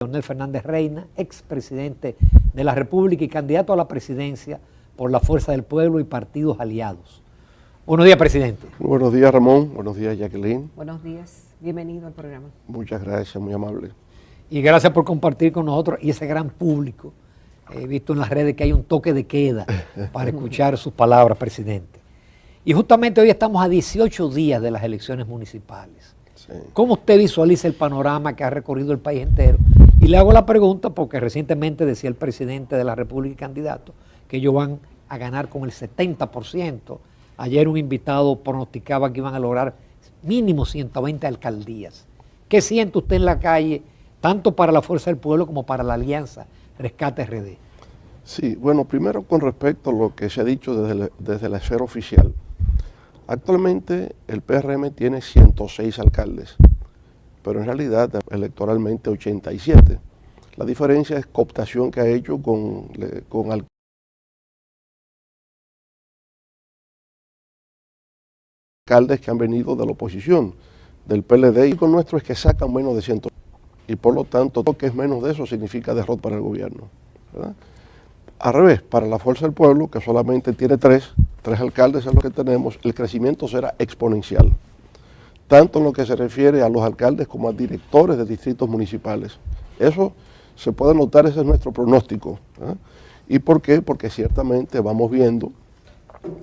Leonel Fernández Reina, expresidente de la República y candidato a la presidencia por la Fuerza del Pueblo y partidos aliados. Buenos días, presidente. Muy buenos días, Ramón. Buenos días, Jacqueline. Buenos días. Bienvenido al programa. Muchas gracias, muy amable. Y gracias por compartir con nosotros y ese gran público. He visto en las redes que hay un toque de queda para escuchar sus palabras, presidente. Y justamente hoy estamos a 18 días de las elecciones municipales. Sí. ¿Cómo usted visualiza el panorama que ha recorrido el país entero? Y le hago la pregunta porque recientemente decía el presidente de la República y candidato que ellos van a ganar con el 70%. Ayer un invitado pronosticaba que iban a lograr mínimo 120 alcaldías. ¿Qué siente usted en la calle, tanto para la Fuerza del Pueblo como para la Alianza Rescate RD? Sí, bueno, primero con respecto a lo que se ha dicho desde la esfera oficial. Actualmente el PRM tiene 106 alcaldes, pero en realidad electoralmente 87. La diferencia es cooptación que ha hecho con alcaldes que han venido de la oposición, del PLD, y con nuestro es que sacan menos de 100. Y por lo tanto, todo lo que es menos de eso significa derrota para el gobierno, ¿verdad? Al revés, para la Fuerza del Pueblo, que solamente tiene tres alcaldes es lo que tenemos, el crecimiento será exponencial, tanto en lo que se refiere a los alcaldes como a directores de distritos municipales. Eso se puede notar, ese es nuestro pronóstico, ¿eh? ¿Y por qué? Porque ciertamente vamos viendo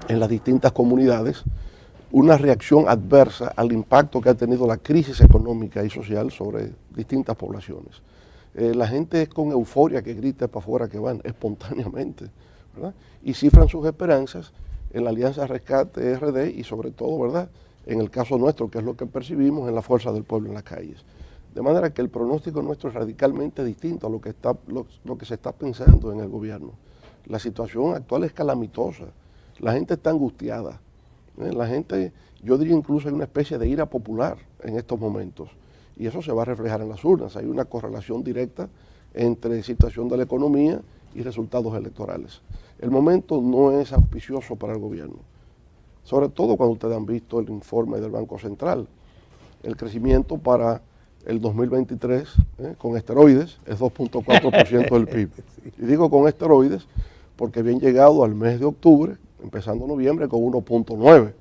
en las distintas comunidades una reacción adversa al impacto que ha tenido la crisis económica y social sobre distintas poblaciones. La gente es con euforia que grita para afuera que van, espontáneamente, ¿verdad? Y cifran sus esperanzas en la Alianza Rescate RD y sobre todo, ¿verdad?, en el caso nuestro, que es lo que percibimos en la Fuerza del Pueblo en las calles. De manera que el pronóstico nuestro es radicalmente distinto a lo que se está pensando en el gobierno. La situación actual es calamitosa, la gente está angustiada, la gente, yo diría incluso hay una especie de ira popular en estos momentos. Y eso se va a reflejar en las urnas. Hay una correlación directa entre situación de la economía y resultados electorales. El momento no es auspicioso para el gobierno, sobre todo cuando ustedes han visto el informe del Banco Central. El crecimiento para el 2023 con esteroides es 2.4% del PIB. Y digo con esteroides porque habían llegado al mes de octubre, empezando noviembre, con 1.9.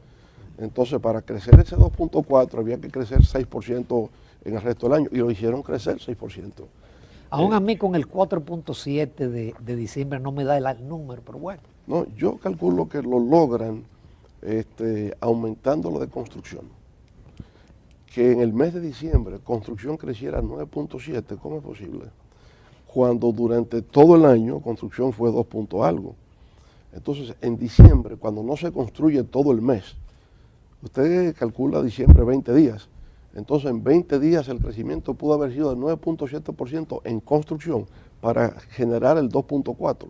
Entonces, para crecer ese 2.4 había que crecer 6% en el resto del año, y lo hicieron crecer 6%. Aún a mí con el 4.7 de diciembre no me da el número, pero bueno. No, yo calculo que lo logran aumentando lo de construcción. Que en el mes de diciembre construcción creciera 9.7, ¿cómo es posible? Cuando durante todo el año construcción fue 2 punto algo. Entonces, en diciembre, cuando no se construye todo el mes, usted calcula diciembre 20 días. Entonces, en 20 días el crecimiento pudo haber sido de 9.7% en construcción para generar el 2.4%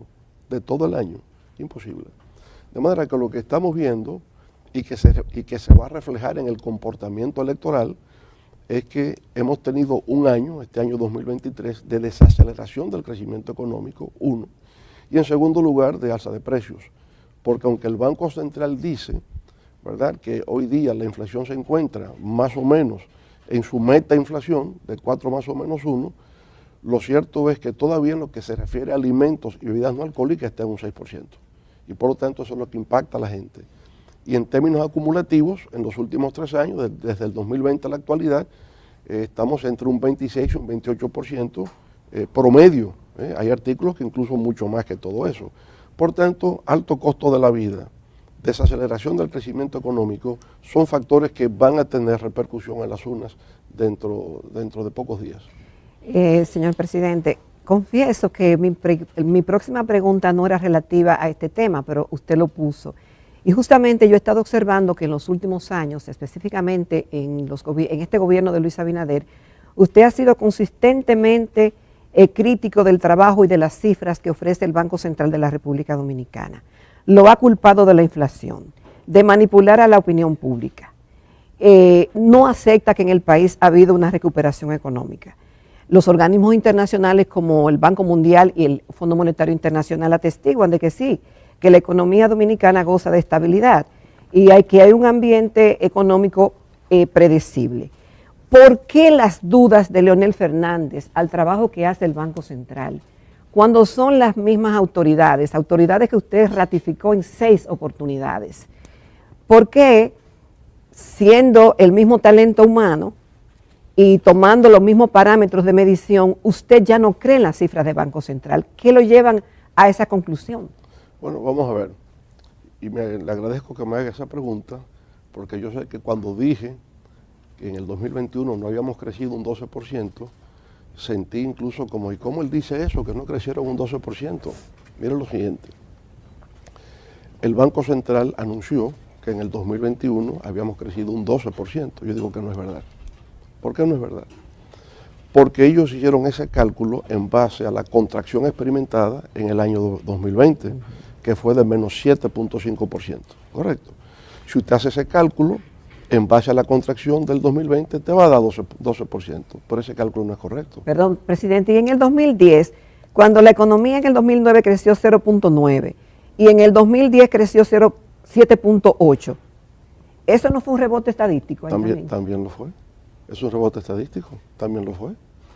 de todo el año. Imposible. De manera que lo que estamos viendo y que se va a reflejar en el comportamiento electoral es que hemos tenido un año, este año 2023, de desaceleración del crecimiento económico, uno, y en segundo lugar de alza de precios. Porque aunque el Banco Central dice, ¿verdad?, que hoy día la inflación se encuentra más o menos en su meta inflación de 4 más o menos 1, lo cierto es que todavía en lo que se refiere a alimentos y bebidas no alcohólicas está en un 6%. Y por lo tanto eso es lo que impacta a la gente. Y en términos acumulativos, en los últimos 3 años, desde el 2020 a la actualidad, estamos entre un 26 y un 28% promedio. Hay artículos que incluso mucho más que todo eso. Por tanto, alto costo de la vida, desaceleración del crecimiento económico, son factores que van a tener repercusión en las urnas dentro de pocos días. Señor presidente, confieso que mi próxima pregunta no era relativa a este tema, pero usted lo puso. Y justamente yo he estado observando que en los últimos años, específicamente en este gobierno de Luis Abinader, usted ha sido consistentemente crítico del trabajo y de las cifras que ofrece el Banco Central de la República Dominicana. Lo ha culpado de la inflación, de manipular a la opinión pública. No acepta que en el país ha habido una recuperación económica. Los organismos internacionales como el Banco Mundial y el Fondo Monetario Internacional atestiguan de que sí, que la economía dominicana goza de estabilidad y que hay un ambiente económico predecible. ¿por qué las dudas de Leonel Fernández al trabajo que hace el Banco Central? Cuando son las mismas autoridades que usted ratificó en 6 oportunidades. ¿Por qué, siendo el mismo talento humano y tomando los mismos parámetros de medición, usted ya no cree en las cifras de Banco Central? ¿Qué lo llevan a esa conclusión? Bueno, vamos a ver. Y le agradezco que me haga esa pregunta, porque yo sé que cuando dije que en el 2021 no habíamos crecido un 12%, sentí incluso como, ¿y cómo él dice eso, que no crecieron un 12%? Miren lo siguiente. El Banco Central anunció que en el 2021 habíamos crecido un 12%. Yo digo que no es verdad. ¿Por qué no es verdad? Porque ellos hicieron ese cálculo en base a la contracción experimentada en el año 2020, que fue de menos 7.5%, ¿correcto? Si usted hace ese cálculo, en base a la contracción del 2020, te va a dar 12%, pero ese cálculo no es correcto. Perdón, presidente, y en el 2010, cuando la economía en el 2009 creció 0.9 y en el 2010 creció 7.8, ¿eso no fue un rebote estadístico? También lo fue. Es un rebote estadístico, también lo fue.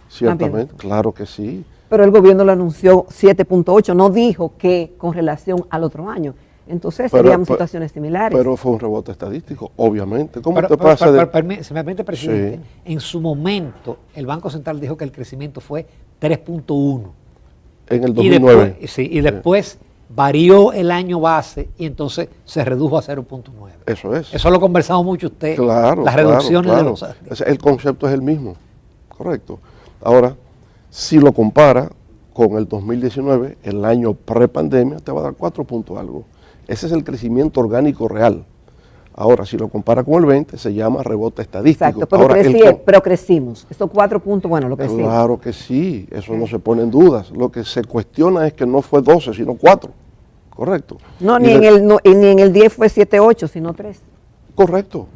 Ciertamente, claro que sí. Pero el gobierno lo anunció 7.8, no dijo que con relación al otro año. Entonces seríamos situaciones similares. Pero fue un rebote estadístico, obviamente. ¿Cómo pero, te pasa de...? Si me permite, presidente, sí. En su momento el Banco Central dijo que el crecimiento fue 3.1. En el 2009. Y después varió el año base y entonces se redujo a 0.9. Eso es. Eso lo conversamos mucho usted. Claro, las reducciones de los... El concepto es el mismo, correcto. Ahora, si lo compara con el 2019, el año pre-pandemia, te va a dar 4 puntos algo. Ese es el crecimiento orgánico real. Ahora, si lo compara con el 20, se llama rebote estadístico. Exacto, pero, ahora, pero crecimos. Estos 4 puntos, bueno, lo crecimos. Claro que sí, eso no se pone en dudas. Lo que se cuestiona es que no fue 12, sino 4. Correcto. No, ni en el 10 fue 7, 8, sino 3. Correcto.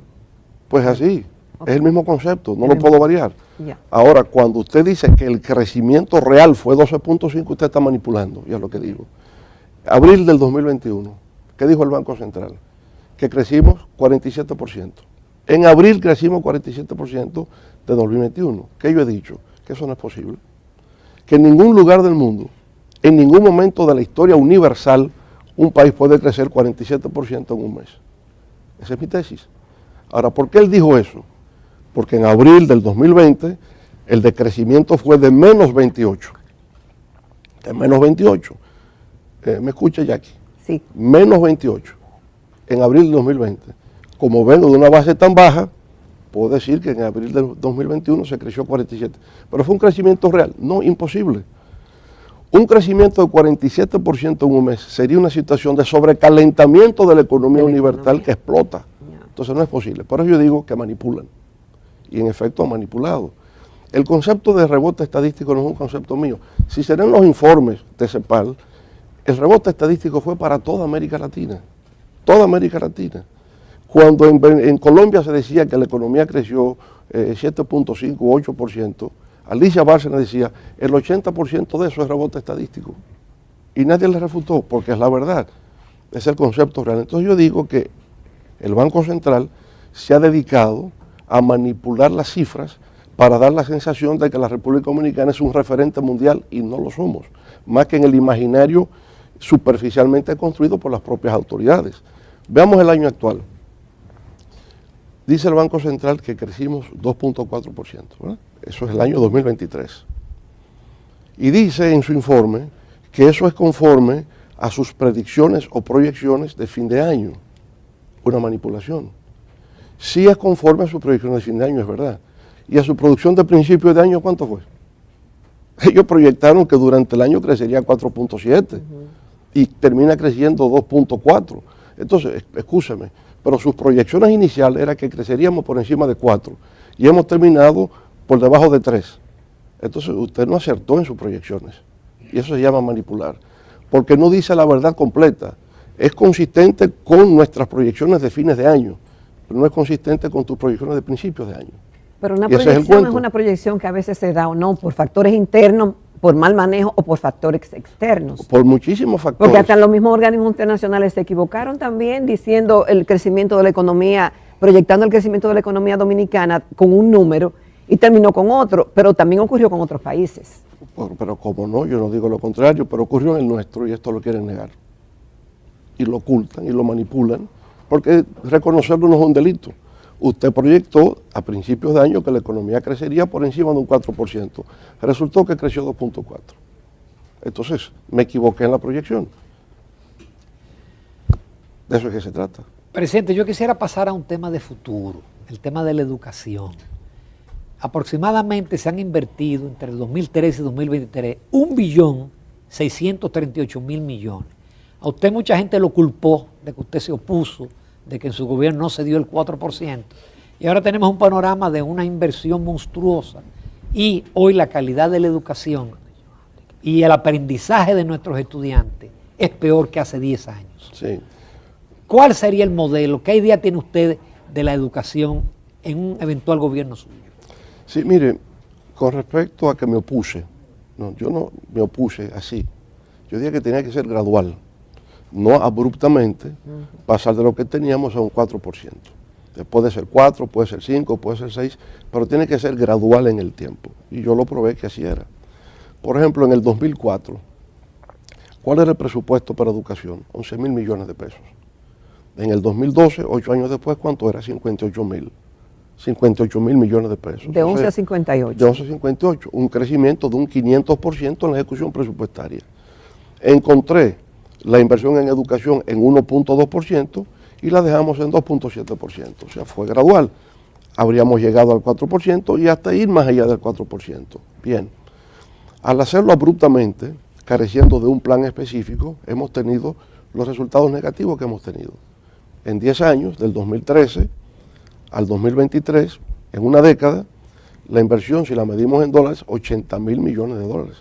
Pues así. Okay. Es el mismo concepto, no lo puedo variar. Ya. Ahora, cuando usted dice que el crecimiento real fue 12.5, usted está manipulando, ya es lo que digo. Abril del 2021, ¿qué dijo el Banco Central? Que crecimos 47%. En abril crecimos 47% de 2021. ¿Qué yo he dicho? Que eso no es posible. Que en ningún lugar del mundo, en ningún momento de la historia universal, un país puede crecer 47% en un mes. Esa es mi tesis. Ahora, ¿por qué él dijo eso? Porque en abril del 2020 el decrecimiento fue de menos 28. De menos 28. ¿Me escucha, Jackie? Sí. Menos 28 en abril del 2020. Como vengo de una base tan baja, puedo decir que en abril del 2021 se creció 47. Pero fue un crecimiento real. No, imposible. Un crecimiento de 47% en un mes sería una situación de sobrecalentamiento de la economía universal que explota. Entonces no es posible. Por eso yo digo que manipulan. Y en efecto han manipulado. El concepto de rebote estadístico no es un concepto mío. Si se ven los informes de CEPAL, el rebote estadístico fue para toda América Latina. Toda América Latina. Cuando en Colombia se decía que la economía creció 7.5 o 8%, Alicia Bárcena decía, el 80% de eso es rebote estadístico. Y nadie le refutó, porque es la verdad. Es el concepto real. Entonces yo digo que el Banco Central se ha dedicado a manipular las cifras para dar la sensación de que la República Dominicana es un referente mundial y no lo somos, más que en el imaginario superficialmente construido por las propias autoridades. Veamos el año actual. Dice el Banco Central que crecimos 2.4%, ¿verdad? Eso es el año 2023. Y dice en su informe que eso es conforme a sus predicciones o proyecciones de fin de año. Una manipulación. Sí es conforme a sus proyecciones de fin de año, es verdad. Y a su producción de principio de año, ¿cuánto fue? Ellos proyectaron que durante el año crecería 4.7 y termina creciendo 2.4. Entonces, escúcheme, pero sus proyecciones iniciales eran que creceríamos por encima de 4 y hemos terminado por debajo de 3. Entonces, usted no acertó en sus proyecciones y eso se llama manipular, porque no dice la verdad completa. Es consistente con nuestras proyecciones de fines de año, pero no es consistente con tus proyecciones de principios de año. Pero una proyección es una proyección que a veces se da o no por factores internos, por mal manejo o por factores externos. Por muchísimos factores. Porque hasta los mismos organismos internacionales se equivocaron también diciendo el crecimiento de la economía, proyectando el crecimiento de la economía dominicana con un número y terminó con otro, pero también ocurrió con otros países. Pero como no, yo no digo lo contrario, pero ocurrió en el nuestro y esto lo quieren negar. Y lo ocultan y lo manipulan, porque reconocerlo no es un delito. Usted proyectó a principios de año que la economía crecería por encima de un 4%. Resultó que creció 2.4%. Entonces, me equivoqué en la proyección. De eso es que se trata. Presidente, yo quisiera pasar a un tema de futuro, el tema de la educación. Aproximadamente se han invertido entre el 2013 y 2023 1.638.000 millones. A usted mucha gente lo culpó de que usted se opuso, de que en su gobierno no se dio el 4%. Y ahora tenemos un panorama de una inversión monstruosa. Y hoy la calidad de la educación y el aprendizaje de nuestros estudiantes es peor que hace 10 años. Sí. ¿Cuál sería el modelo? ¿Qué idea tiene usted de la educación en un eventual gobierno suyo? Sí, mire, con respecto a que me opuse, no, yo no me opuse así. Yo dije que tenía que ser gradual, no abruptamente pasar de lo que teníamos a un 4%. Puede ser 4, puede ser 5, puede ser 6, pero tiene que ser gradual en el tiempo. Y yo lo probé que así era. Por ejemplo, en el 2004, ¿cuál era el presupuesto para educación? 11.000 millones de pesos. En el 2012, 8 años después, ¿cuánto era? 58.000 millones de pesos. De 11 a 58. De 11 a 58, un crecimiento de un 500% en la ejecución presupuestaria. Encontré la inversión en educación en 1.2% y la dejamos en 2.7%. O sea, fue gradual. Habríamos llegado al 4% y hasta ir más allá del 4%. Bien. Al hacerlo abruptamente, careciendo de un plan específico, hemos tenido los resultados negativos que hemos tenido. En 10 años, del 2013 al 2023, en una década, la inversión, si la medimos en dólares, 80.000 millones de dólares.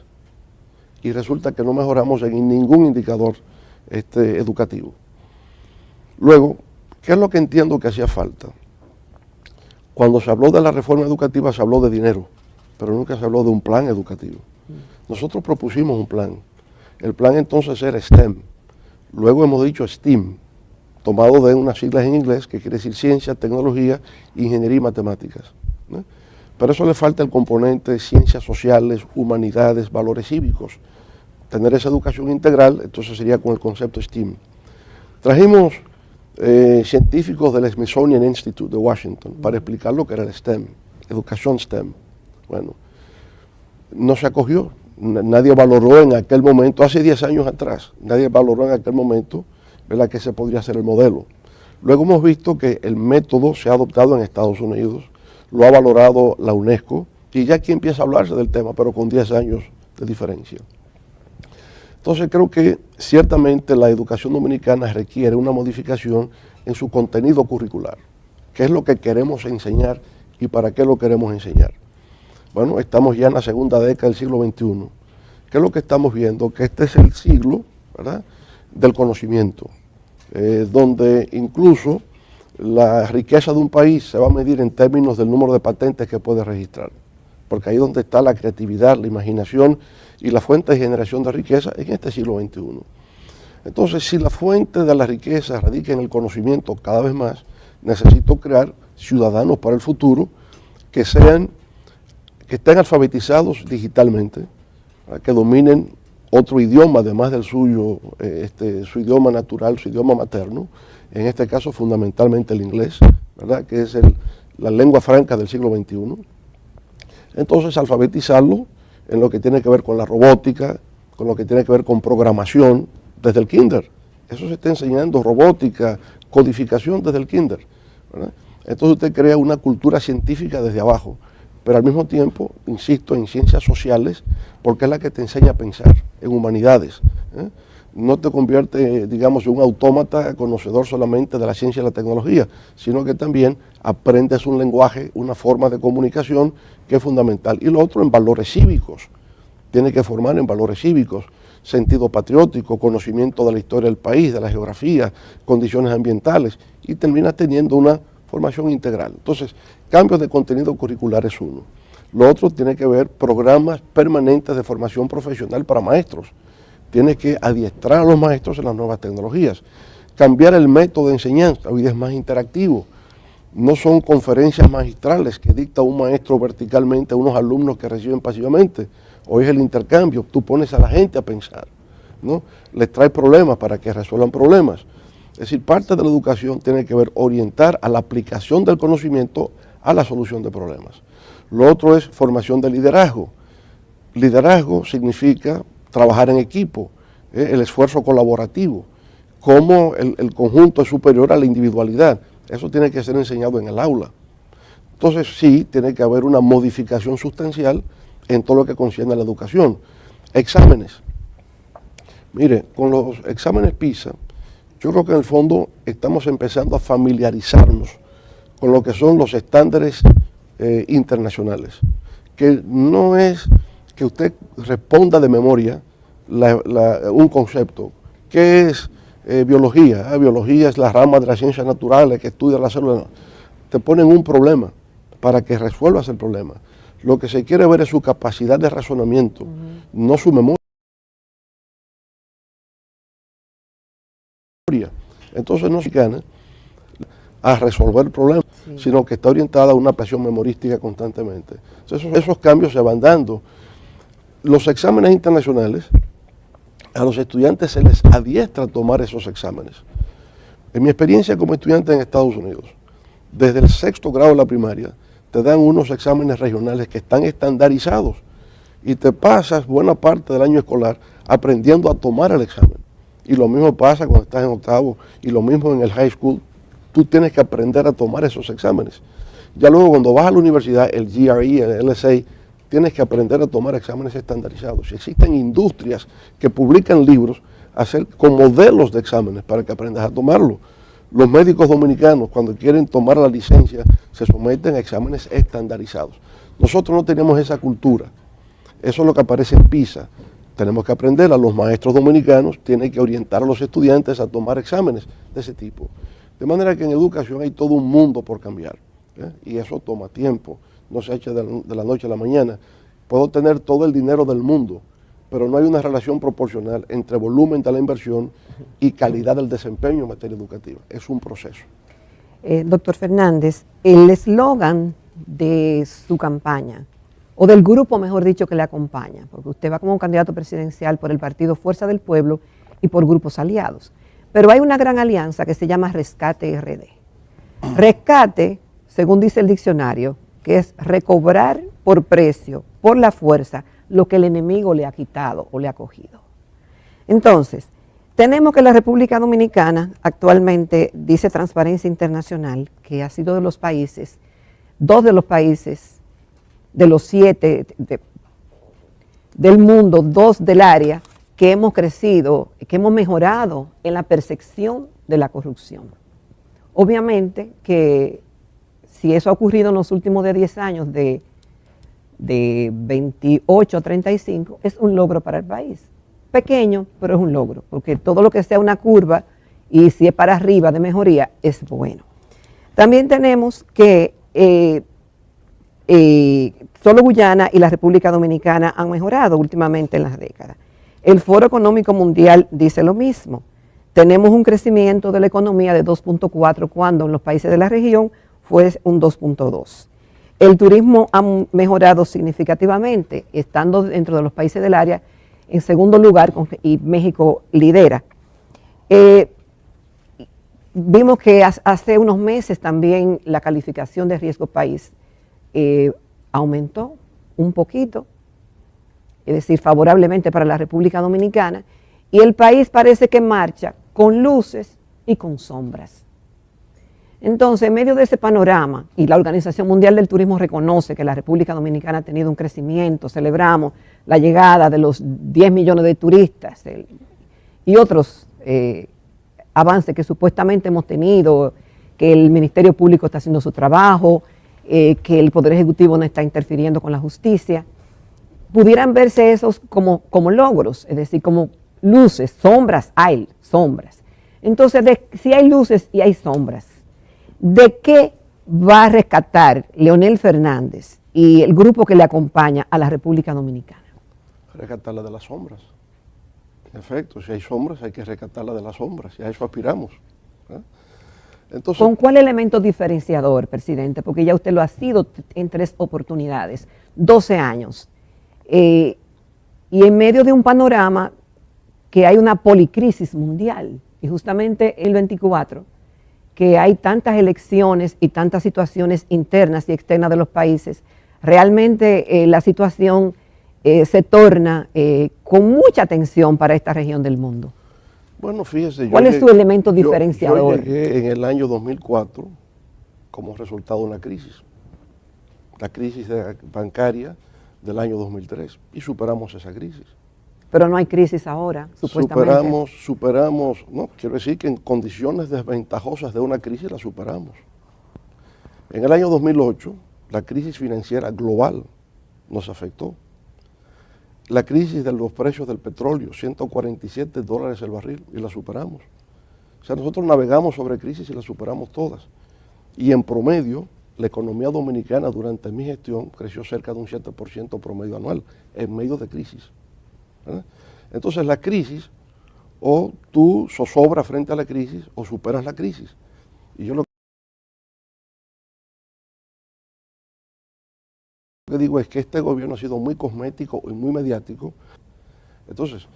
Y resulta que no mejoramos en ningún indicador educativo. Luego, ¿qué es lo que entiendo que hacía falta? Cuando se habló de la reforma educativa se habló de dinero, pero nunca se habló de un plan educativo. Nosotros propusimos un plan. El plan entonces era STEM. Luego hemos dicho STEAM, tomado de unas siglas en inglés que quiere decir ciencia, tecnología, ingeniería y matemáticas, ¿no? Pero eso le falta el componente de ciencias sociales, humanidades, valores cívicos. Tener esa educación integral, entonces sería con el concepto STEAM. Trajimos científicos del Smithsonian Institute de Washington para explicar lo que era el STEM, educación STEM. Bueno, no se acogió, nadie valoró en aquel momento, hace 10 años atrás, nadie valoró en aquel momento, ¿verdad?, que ese podría ser el modelo. Luego hemos visto que el método se ha adoptado en Estados Unidos, lo ha valorado la UNESCO, y ya aquí empieza a hablarse del tema, pero con 10 años de diferencia. Entonces creo que ciertamente la educación dominicana requiere una modificación en su contenido curricular. ¿Qué es lo que queremos enseñar y para qué lo queremos enseñar? Bueno, estamos ya en la segunda década del siglo XXI. ¿Qué es lo que estamos viendo? Que este es el siglo, ¿verdad?, del conocimiento, donde incluso la riqueza de un país se va a medir en términos del número de patentes que puede registrar, porque ahí es donde está la creatividad, la imaginación y la fuente de generación de riqueza en este siglo XXI. Entonces, si la fuente de la riqueza radica en el conocimiento cada vez más, necesito crear ciudadanos para el futuro que estén alfabetizados digitalmente, ¿verdad?, que dominen otro idioma además del suyo, su idioma natural, su idioma materno, en este caso fundamentalmente el inglés, ¿verdad?, que es la lengua franca del siglo XXI. Entonces alfabetizarlo en lo que tiene que ver con la robótica, con lo que tiene que ver con programación desde el kinder. Eso se está enseñando, robótica, codificación desde el kinder, ¿verdad? Entonces usted crea una cultura científica desde abajo, pero al mismo tiempo, insisto, en ciencias sociales, porque es la que te enseña a pensar, en humanidades, ¿eh? No te convierte, digamos, en un autómata conocedor solamente de la ciencia y la tecnología, sino que también aprendes un lenguaje, una forma de comunicación que es fundamental. Y lo otro en valores cívicos, tiene que formar en valores cívicos, sentido patriótico, conocimiento de la historia del país, de la geografía, condiciones ambientales, y terminas teniendo una formación integral. Entonces, cambios de contenido curricular es uno. Lo otro tiene que ver programas permanentes de formación profesional para maestros. Tienes que adiestrar a los maestros en las nuevas tecnologías. Cambiar el método de enseñanza, hoy es más interactivo. no son conferencias magistrales que dicta un maestro verticalmente a unos alumnos que reciben pasivamente. Hoy es el intercambio, tú pones a la gente a pensar, ¿no? Les trae problemas para que resuelvan problemas. Es decir, parte de la educación tiene que ver orientar a la aplicación del conocimiento a la solución de problemas. Lo otro es formación de liderazgo. Liderazgo significa trabajar en equipo, el esfuerzo colaborativo, cómo el conjunto es superior a la individualidad. Eso tiene que ser enseñado en el aula. Entonces sí, tiene que haber una modificación sustancial en todo lo que concierne a la educación. Exámenes. Mire, con los exámenes PISA, yo creo que en el fondo estamos empezando a familiarizarnos con lo que son los estándares internacionales, que no es que usted responda de memoria un concepto. ¿Qué es biología? Biología es la rama de las ciencias naturales que estudia la célula. Te ponen un problema para que resuelvas el problema. Lo que se quiere ver es su capacidad de razonamiento, no su memoria. Entonces no se gana a resolver el problema, sino que está orientada a una presión memorística constantemente. Entonces esos cambios se van dando. Los exámenes internacionales, a los estudiantes se les adiestra a tomar esos exámenes. En mi experiencia como estudiante en Estados Unidos, desde el 6º grado de la primaria, te dan unos exámenes regionales que están estandarizados y te pasas buena parte del año escolar aprendiendo a tomar el examen. Y lo mismo pasa cuando estás en 8º y lo mismo en el high school. Tú tienes que aprender a tomar esos exámenes. Ya luego cuando vas a la universidad, el GRE, el LSA, tienes que aprender a tomar exámenes estandarizados. Y existen industrias que publican libros con modelos de exámenes para que aprendas a tomarlo. Los médicos dominicanos, cuando quieren tomar la licencia, se someten a exámenes estandarizados. Nosotros no tenemos esa cultura. Eso es lo que aparece en PISA. Tenemos que aprender, a los maestros dominicanos tienen que orientar a los estudiantes a tomar exámenes de ese tipo. De manera que en educación hay todo un mundo por cambiar, y eso toma tiempo, no se echa de la noche a la mañana. Puedo tener todo el dinero del mundo, pero no hay una relación proporcional entre volumen de la inversión y calidad del desempeño en materia educativa. Es un proceso. Doctor Fernández, el eslogan de su campaña, o del grupo, mejor dicho, que le acompaña, porque usted va como candidato presidencial por el partido Fuerza del Pueblo y por grupos aliados. Pero hay una gran alianza que se llama Rescate RD. Rescate, según dice el diccionario, que es recobrar por precio, por la fuerza, lo que el enemigo le ha quitado o le ha cogido. Entonces, tenemos que la República Dominicana actualmente, dice Transparencia Internacional, que ha sido de los países, 2 de los países de los 7 del mundo, 2 del área, que hemos crecido, que hemos mejorado en la percepción de la corrupción. Obviamente que si eso ha ocurrido en los últimos 10 años, de 28 a 35, es un logro para el país. Pequeño, pero es un logro, porque todo lo que sea una curva, y si es para arriba de mejoría, es bueno. También tenemos que solo Guyana y la República Dominicana han mejorado últimamente en las décadas. El Foro Económico Mundial dice lo mismo. Tenemos un crecimiento de la economía de 2.4 cuando en los países de la región fue un 2.2. El turismo ha mejorado significativamente, estando dentro de los países del área en segundo lugar y México lidera. Vimos que hace unos meses también la calificación de riesgo país aumentó un poquito, es decir, favorablemente para la República Dominicana, y el país parece que marcha con luces y con sombras. Entonces, en medio de ese panorama, y la Organización Mundial del Turismo reconoce que la República Dominicana ha tenido un crecimiento, celebramos la llegada de los 10 millones de turistas y otros avances que supuestamente hemos tenido, que el Ministerio Público está haciendo su trabajo, que el Poder Ejecutivo no está interfiriendo con la justicia, pudieran verse esos como logros, es decir, como luces, sombras, hay sombras. Entonces, si hay luces y hay sombras, ¿de qué va a rescatar Leonel Fernández y el grupo que le acompaña a la República Dominicana? Rescatarla de las sombras. En efecto, si hay sombras hay que rescatarla de las sombras, y a eso aspiramos. Entonces, ¿Con cuál elemento diferenciador, presidente? Porque ya usted lo ha sido en 3 oportunidades, 12 años. Y en medio de un panorama que hay una policrisis mundial, y justamente el 24, que hay tantas elecciones y tantas situaciones internas y externas de los países, realmente la situación se torna con mucha tensión para esta región del mundo. bueno, fíjese. ¿Cuál es su elemento Yo diferenciador? llegué en el año 2004 como resultado de una crisis, la crisis bancaria del año 2003, y superamos esa crisis. Pero no hay crisis ahora, supuestamente. Superamos, no, quiero decir que en condiciones desventajosas de una crisis la superamos. En el año 2008, la crisis financiera global nos afectó. La crisis de los precios del petróleo, $147 el barril, y la superamos. O sea, nosotros navegamos sobre crisis y las superamos todas. Y en promedio, la economía dominicana durante mi gestión creció cerca de un 7% promedio anual, en medio de crisis. ¿Verdad? Entonces la crisis, o tú zozobras frente a la crisis, o superas la crisis. Y yo lo que digo es que este gobierno ha sido muy cosmético y muy mediático. Entonces,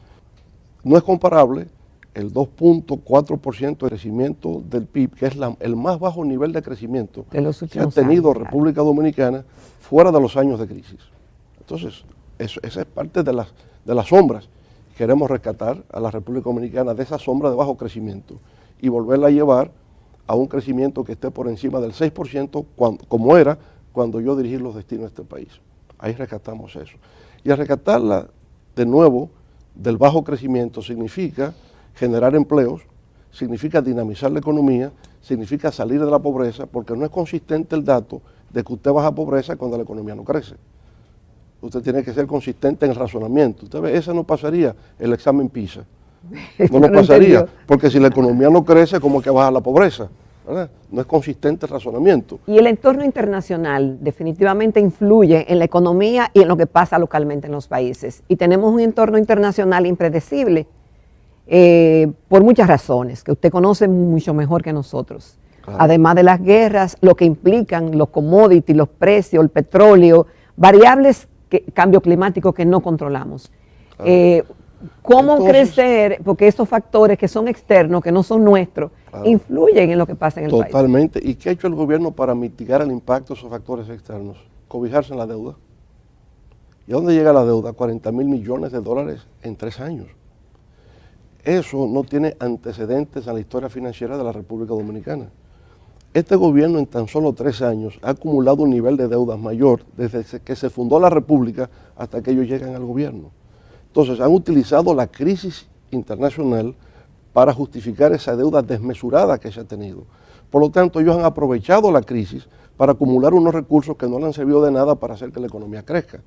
no es comparable el 2.4% de crecimiento del PIB, que es el más bajo nivel de crecimiento De los que ha últimos tenido años, República Dominicana fuera de los años de crisis. Entonces, esa es parte de las sombras. Queremos rescatar a la República Dominicana de esa sombra de bajo crecimiento y volverla a llevar a un crecimiento que esté por encima del 6%, como era cuando yo dirigí los destinos de este país. Ahí rescatamos eso. Y al rescatarla de nuevo del bajo crecimiento significa generar empleos, significa dinamizar la economía, significa salir de la pobreza, porque no es consistente el dato de que usted baja pobreza cuando la economía no crece. Usted tiene que ser consistente en el razonamiento. Usted ve, ese no pasaría el examen PISA. No lo pasaría, porque si la economía no crece, ¿cómo es que baja la pobreza? ¿Verdad? No es consistente el razonamiento. Y el entorno internacional definitivamente influye en la economía y en lo que pasa localmente en los países. Y tenemos un entorno internacional impredecible por muchas razones, que usted conoce mucho mejor que nosotros. Claro. Además de las guerras, lo que implican los commodities, los precios, el petróleo, variables, cambio climático que no controlamos. Claro. ¿Cómo crecer? Porque esos factores que son externos, que no son nuestros, claro, influyen en lo que pasa en el país. Totalmente. ¿Y qué ha hecho el gobierno para mitigar el impacto de esos factores externos? Cobijarse en la deuda. ¿Y a dónde llega la deuda? 40.000 millones de dólares en 3 años. Eso no tiene antecedentes en la historia financiera de la República Dominicana. Este gobierno en tan solo 3 años ha acumulado un nivel de deudas mayor desde que se fundó la República hasta que ellos llegan al gobierno. Entonces han utilizado la crisis internacional para justificar esa deuda desmesurada que se ha tenido. Por lo tanto, ellos han aprovechado la crisis para acumular unos recursos que no le han servido de nada para hacer que la economía crezca.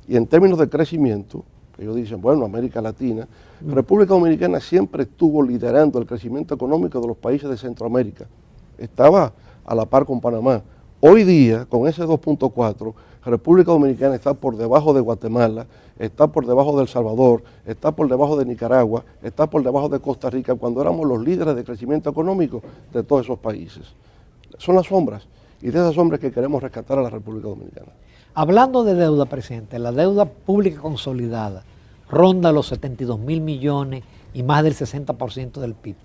Y en términos de crecimiento, ellos dicen, bueno, América Latina, República Dominicana siempre estuvo liderando el crecimiento económico de los países de Centroamérica. Estaba a la par con Panamá. Hoy día, con ese 2.4, República Dominicana está por debajo de Guatemala, está por debajo de El Salvador, está por debajo de Nicaragua, está por debajo de Costa Rica, cuando éramos los líderes de crecimiento económico de todos esos países. Son las sombras, y de esas sombras que queremos rescatar a la República Dominicana. Hablando de deuda, presidente, la deuda pública consolidada ronda los 72.000 millones y más del 60% del PIB.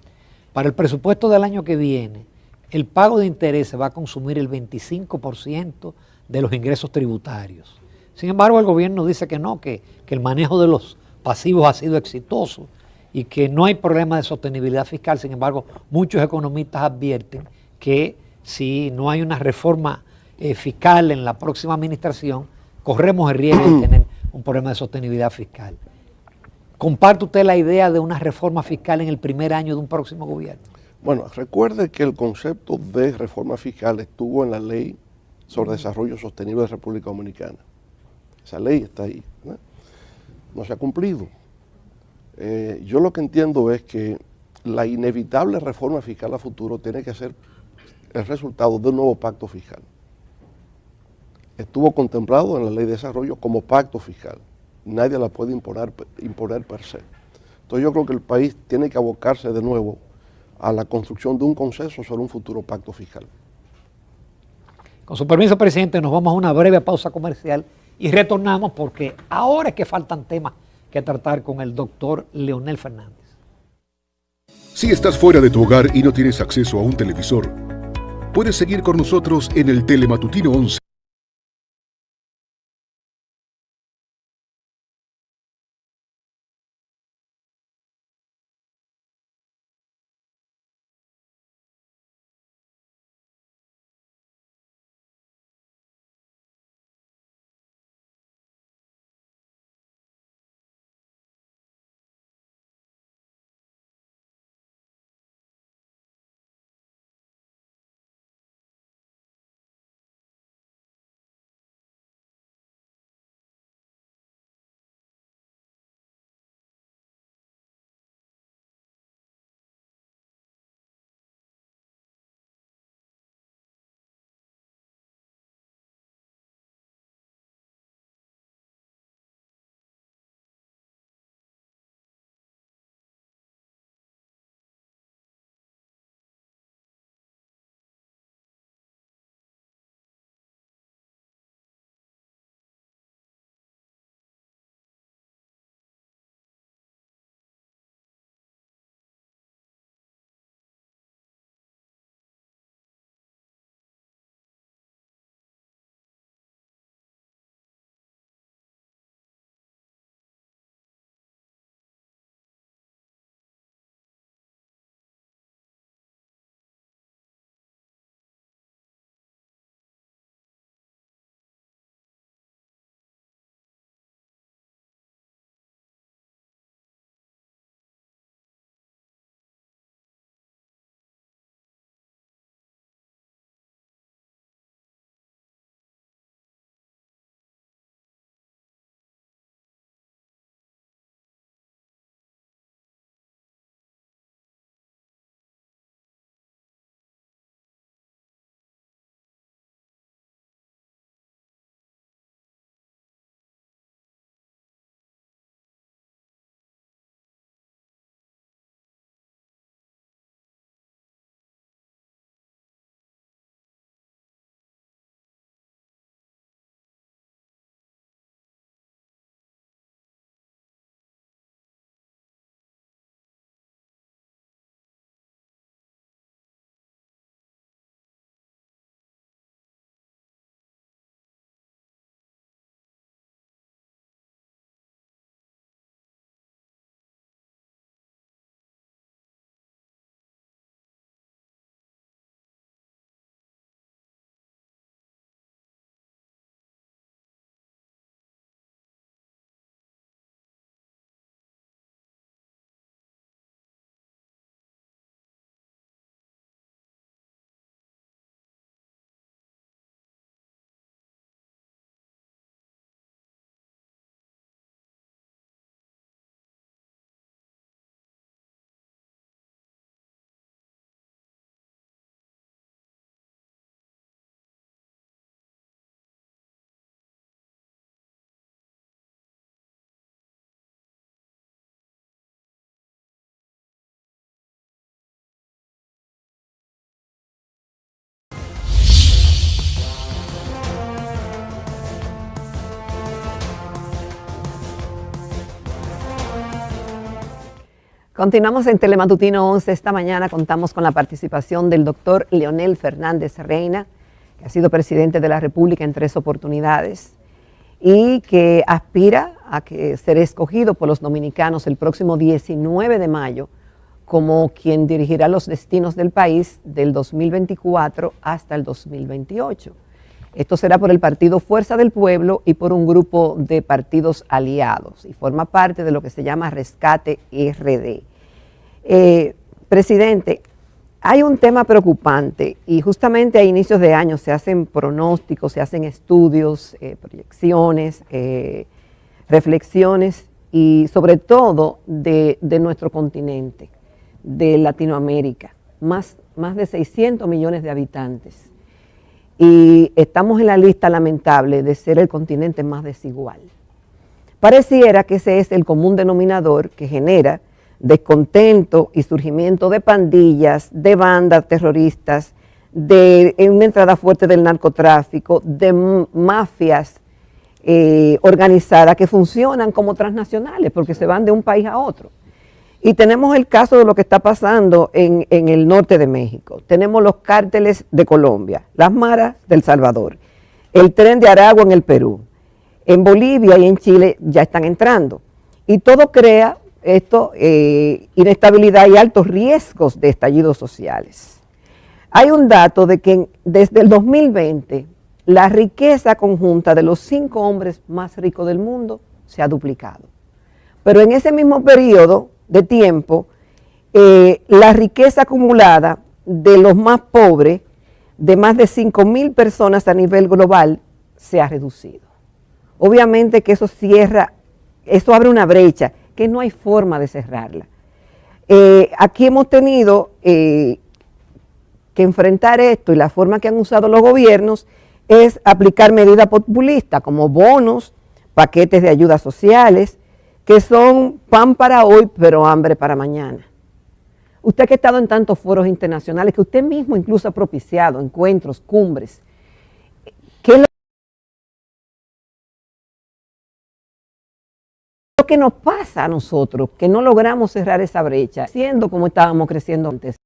Para el presupuesto del año que viene, el pago de intereses va a consumir el 25% de los ingresos tributarios. Sin embargo, el gobierno dice que no, que el manejo de los pasivos ha sido exitoso y que no hay problema de sostenibilidad fiscal. Sin embargo, muchos economistas advierten que si no hay una reforma fiscal en la próxima administración, corremos el riesgo de tener un problema de sostenibilidad fiscal. ¿Comparte usted la idea de una reforma fiscal en el primer año de un próximo gobierno? Bueno, recuerde que el concepto de reforma fiscal estuvo en la Ley sobre Desarrollo Sostenible de la República Dominicana. Esa ley está ahí, ¿no? No se ha cumplido. Yo lo que entiendo es que la inevitable reforma fiscal a futuro tiene que ser el resultado de un nuevo pacto fiscal. Estuvo contemplado en la Ley de Desarrollo como pacto fiscal. Nadie la puede imponer per se. Entonces yo creo que el país tiene que abocarse de nuevo a la construcción de un consenso sobre un futuro pacto fiscal. Con su permiso, presidente, nos vamos a una breve pausa comercial y retornamos porque ahora es que faltan temas que tratar con el doctor Leonel Fernández. Si estás fuera de tu hogar y no tienes acceso a un televisor, puedes seguir con nosotros en el Telematutino 11. Continuamos en Telematutino 11. Esta mañana contamos con la participación del doctor Leonel Fernández Reina, que ha sido presidente de la República en 3 oportunidades y que aspira a ser escogido por los dominicanos el próximo 19 de mayo como quien dirigirá los destinos del país del 2024 hasta el 2028. Esto será por el partido Fuerza del Pueblo y por un grupo de partidos aliados y forma parte de lo que se llama Rescate RD. Presidente, hay un tema preocupante y justamente a inicios de año se hacen pronósticos, se hacen estudios, proyecciones, reflexiones y sobre todo de nuestro continente, de Latinoamérica, más de 600 millones de habitantes. Y estamos en la lista lamentable de ser el continente más desigual. Pareciera que ese es el común denominador que genera descontento y surgimiento de pandillas, de bandas terroristas, de una entrada fuerte del narcotráfico, de mafias organizadas que funcionan como transnacionales porque se van de un país a otro. Y tenemos el caso de lo que está pasando en el norte de México. Tenemos los cárteles de Colombia, las maras del Salvador, el tren de Aragua en el Perú. En Bolivia y en Chile ya están entrando. Y todo crea inestabilidad y altos riesgos de estallidos sociales. Hay un dato de que desde el 2020 la riqueza conjunta de los 5 hombres más ricos del mundo se ha duplicado. Pero en ese mismo periodo de tiempo, la riqueza acumulada de los más pobres, de más de 5.000 personas a nivel global, se ha reducido. Obviamente que eso abre una brecha que no hay forma de cerrarla. Aquí hemos tenido que enfrentar esto y la forma que han usado los gobiernos es aplicar medidas populistas como bonos, paquetes de ayudas sociales, que son pan para hoy, pero hambre para mañana. Usted que ha estado en tantos foros internacionales, que usted mismo incluso ha propiciado encuentros, cumbres, ¿qué es lo que nos pasa a nosotros, que no logramos cerrar esa brecha, siendo como estábamos creciendo antes?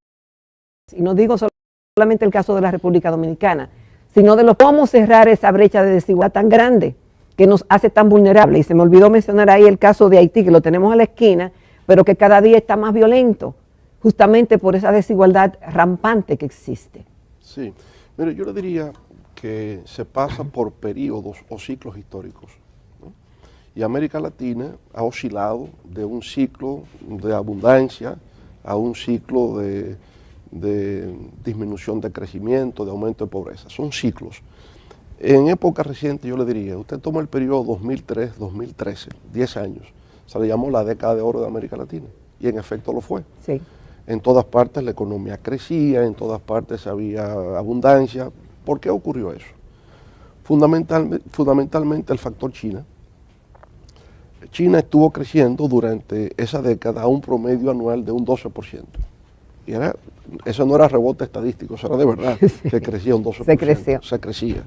Y no digo solamente el caso de la República Dominicana, sino de cómo cerrar esa brecha de desigualdad tan grande que nos hace tan vulnerables. Y se me olvidó mencionar ahí el caso de Haití, que lo tenemos a la esquina, pero que cada día está más violento, justamente por esa desigualdad rampante que existe. Sí, mire, yo le diría que se pasa por periodos o ciclos históricos, ¿no? Y América Latina ha oscilado de un ciclo de abundancia a un ciclo de disminución de crecimiento, de aumento de pobreza. Son ciclos. En época reciente yo le diría, usted toma el periodo 2003-2013, 10 años, se le llamó la década de oro de América Latina, y en efecto lo fue. Sí. En todas partes la economía crecía, en todas partes había abundancia. ¿Por qué ocurrió eso? Fundamentalmente el factor China. China estuvo creciendo durante esa década a un promedio anual de un 12%. Y eso no era rebote estadístico, eso era de verdad, que crecía un 12%. Se crecía.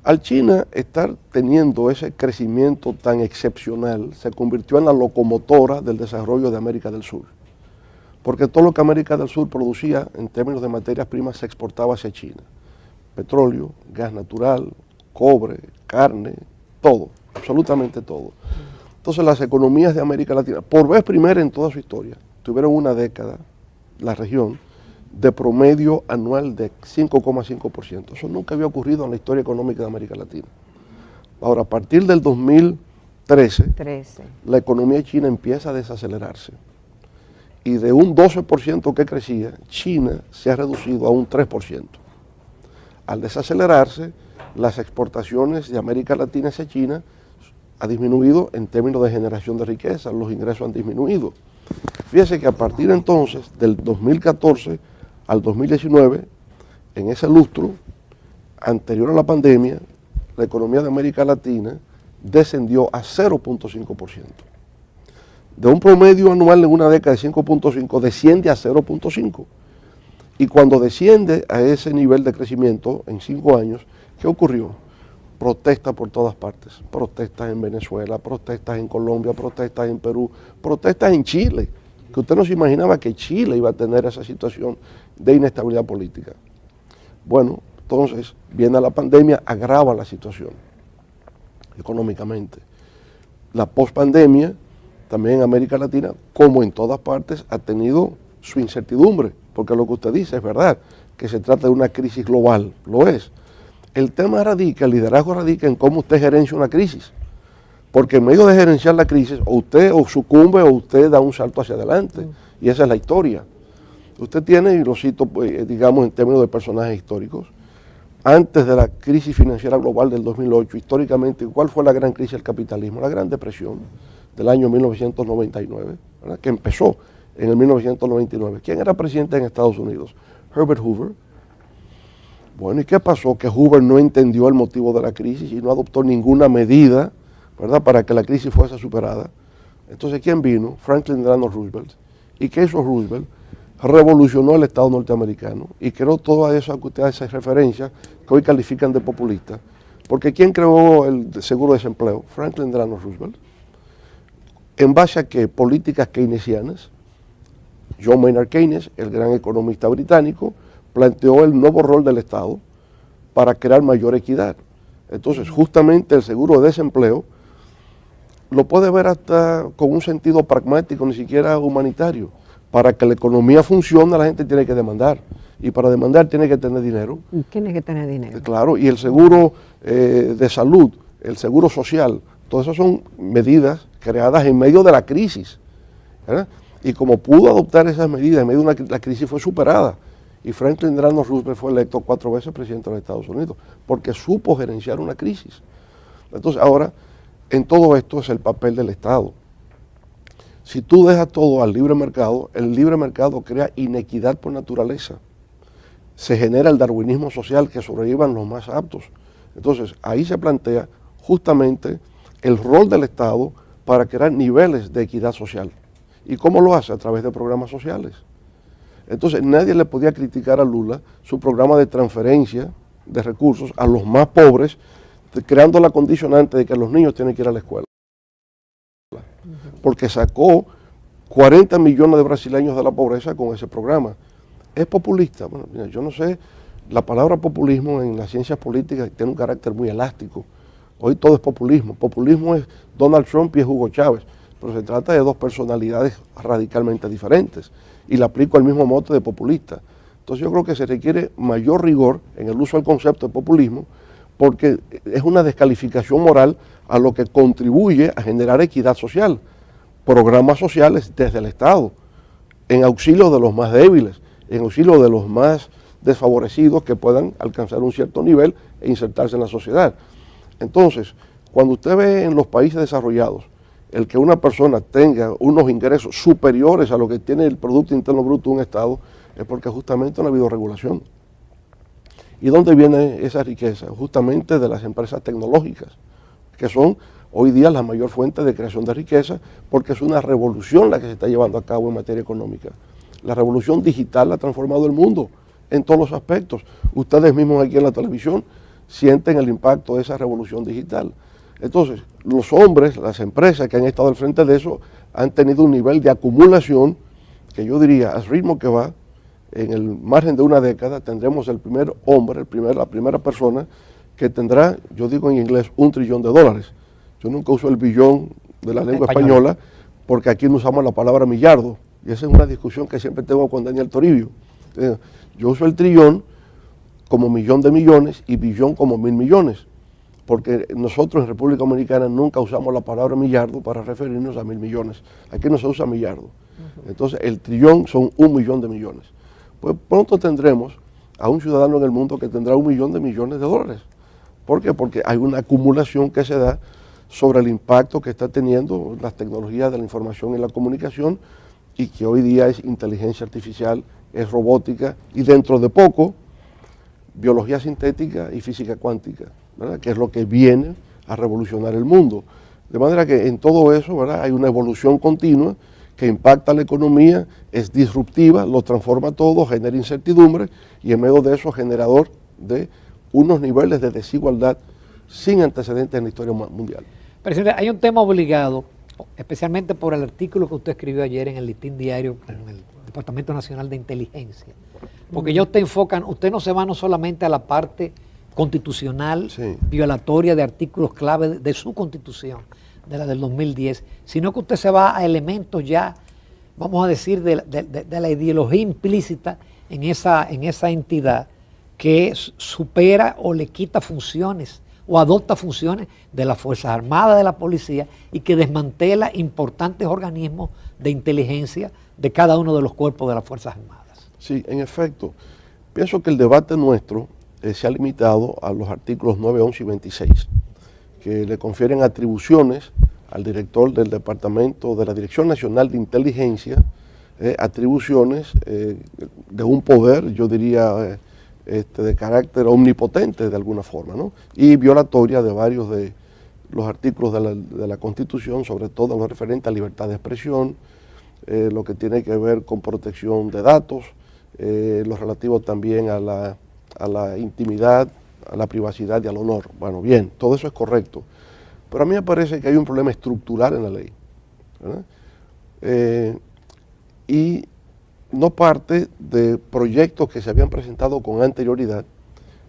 Al China estar teniendo ese crecimiento tan excepcional, se convirtió en la locomotora del desarrollo de América del Sur. Porque todo lo que América del Sur producía en términos de materias primas se exportaba hacia China. Petróleo, gas natural, cobre, carne, todo, absolutamente todo. Entonces las economías de América Latina, por vez primera en toda su historia, tuvieron una década, la región, de promedio anual de 5,5%. Eso nunca había ocurrido en la historia económica de América Latina. Ahora, a partir del 2013, la economía china empieza a desacelerarse. Y de un 12% que crecía, China se ha reducido a un 3%. Al desacelerarse, las exportaciones de América Latina hacia China ha disminuido en términos de generación de riqueza, los ingresos han disminuido. Fíjese que a partir entonces, del 2014 al 2019, en ese lustro anterior a la pandemia, la economía de América Latina descendió a 0,5%. De un promedio anual en una década de 5,5, desciende a 0,5. Y cuando desciende a ese nivel de crecimiento en 5 años, ¿qué ocurrió? Protestas por todas partes. Protestas en Venezuela, protestas en Colombia, protestas en Perú, protestas en Chile, que usted no se imaginaba que Chile iba a tener esa situación de inestabilidad política. Bueno, entonces viene la pandemia, agrava la situación económicamente. La pospandemia, también en América Latina, como en todas partes, ha tenido su incertidumbre, porque lo que usted dice es verdad, que se trata de una crisis global, lo es. El tema radica, el liderazgo radica en cómo usted gerencia una crisis, porque en medio de gerenciar la crisis, o usted o sucumbe o usted da un salto hacia adelante, y esa es la historia. Usted tiene, y lo cito, digamos, en términos de personajes históricos, antes de la crisis financiera global del 2008, históricamente, ¿cuál fue la gran crisis del capitalismo? La Gran Depresión del año 1999, ¿verdad? Que empezó en el 1999. ¿Quién era presidente en Estados Unidos? Herbert Hoover. Bueno, ¿y qué pasó? Que Hoover no entendió el motivo de la crisis y no adoptó ninguna medida, ¿verdad?, para que la crisis fuese superada. Entonces, ¿quién vino? Franklin Delano Roosevelt. ¿Y qué hizo Roosevelt? Revolucionó el Estado norteamericano y creó todas esas que ustedes hacen referencia, que hoy califican de populistas. Porque ¿quién creó el seguro de desempleo? Franklin Delano Roosevelt. ¿En base a qué? Políticas keynesianas. John Maynard Keynes, el gran economista británico, planteó el nuevo rol del Estado para crear mayor equidad. Entonces, justamente el seguro de desempleo lo puede ver hasta con un sentido pragmático, ni siquiera humanitario. Para que la economía funcione, la gente tiene que demandar. Y para demandar tiene que tener dinero. Tiene que tener dinero. Claro, y el seguro de salud, el seguro social, todas esas son medidas creadas en medio de la crisis, ¿verdad? Y como pudo adoptar esas medidas en medio de la crisis, fue superada. Y Franklin Delano Roosevelt fue electo 4 veces presidente de los Estados Unidos, porque supo gerenciar una crisis. Entonces, ahora, en todo esto es el papel del Estado. Si tú dejas todo al libre mercado, el libre mercado crea inequidad por naturaleza. Se genera el darwinismo social, que sobrevivan los más aptos. Entonces, ahí se plantea justamente el rol del Estado para crear niveles de equidad social. ¿Y cómo lo hace? A través de programas sociales. Entonces, nadie le podía criticar a Lula su programa de transferencia de recursos a los más pobres, creando la condicionante de que los niños tienen que ir a la escuela. Porque sacó 40 millones de brasileños de la pobreza con ese programa. ¿Es populista? Bueno, mira, yo no sé, la palabra populismo en las ciencias políticas tiene un carácter muy elástico. Hoy todo es populismo. Populismo es Donald Trump y es Hugo Chávez, pero se trata de dos personalidades radicalmente diferentes. Y le aplico el mismo mote de populista. Entonces yo creo que se requiere mayor rigor en el uso del concepto de populismo, porque es una descalificación moral a lo que contribuye a generar equidad social. Programas sociales desde el Estado, en auxilio de los más débiles, en auxilio de los más desfavorecidos que puedan alcanzar un cierto nivel e insertarse en la sociedad. Entonces, cuando usted ve en los países desarrollados el que una persona tenga unos ingresos superiores a lo que tiene el Producto Interno Bruto de un Estado, es porque justamente no ha habido regulación. ¿Y dónde viene esa riqueza? Justamente de las empresas tecnológicas, que son hoy día la mayor fuente de creación de riqueza, porque es una revolución la que se está llevando a cabo en materia económica. La revolución digital ha transformado el mundo en todos los aspectos. Ustedes mismos aquí en la televisión sienten el impacto de esa revolución digital. Entonces, los hombres, las empresas que han estado al frente de eso, han tenido un nivel de acumulación que yo diría, al ritmo que va, en el margen de una década, tendremos el primer hombre, la primera persona que tendrá, yo digo en inglés, $1 trillón. Yo nunca uso el billón de la lengua española, porque aquí no usamos la palabra millardo, y esa es una discusión que siempre tengo con Daniel Toribio. Yo uso el trillón como millón de millones y billón como 1.000 millones, porque nosotros en República Dominicana nunca usamos la palabra millardo para referirnos a 1.000 millones. Aquí no se usa millardo. Entonces el trillón son 1 millón de millones. Pues pronto tendremos a un ciudadano en el mundo que tendrá 1 millón de millones de dólares. ¿Por qué? Porque hay una acumulación que se da sobre el impacto que está teniendo las tecnologías de la información y la comunicación, y que hoy día es inteligencia artificial, es robótica, y dentro de poco, biología sintética y física cuántica, ¿verdad? Que es lo que viene a revolucionar el mundo. De manera que en todo eso, ¿verdad?, hay una evolución continua que impacta la economía, es disruptiva, lo transforma todo, genera incertidumbre, y en medio de eso generador de unos niveles de desigualdad sin antecedentes en la historia mundial. Presidente, hay un tema obligado, especialmente por el artículo que usted escribió ayer en el Listín Diario, en el Departamento Nacional de Inteligencia, porque ya usted no se va no solamente a la parte constitucional, sí, violatoria de artículos clave de su constitución, de la del 2010, sino que usted se va a elementos ya, vamos a decir, de la ideología implícita en esa entidad que supera o le quita funciones o adopta funciones de las Fuerzas Armadas, de la policía, y que desmantela importantes organismos de inteligencia de cada uno de los cuerpos de las Fuerzas Armadas. Sí, en efecto. Pienso que el debate nuestro se ha limitado a los artículos 9, 11 y 26, que le confieren atribuciones al director del Departamento de la Dirección Nacional de Inteligencia, atribuciones de un poder, yo diría, de carácter omnipotente de alguna forma, ¿no? Y violatoria de varios de los artículos de la Constitución, sobre todo en lo referente a libertad de expresión, lo que tiene que ver con protección de datos, lo relativo también a la intimidad, a la privacidad y al honor. Bueno, bien, todo eso es correcto. Pero a mí me parece que hay un problema estructural en la ley, ¿verdad? Y no parte de proyectos que se habían presentado con anterioridad,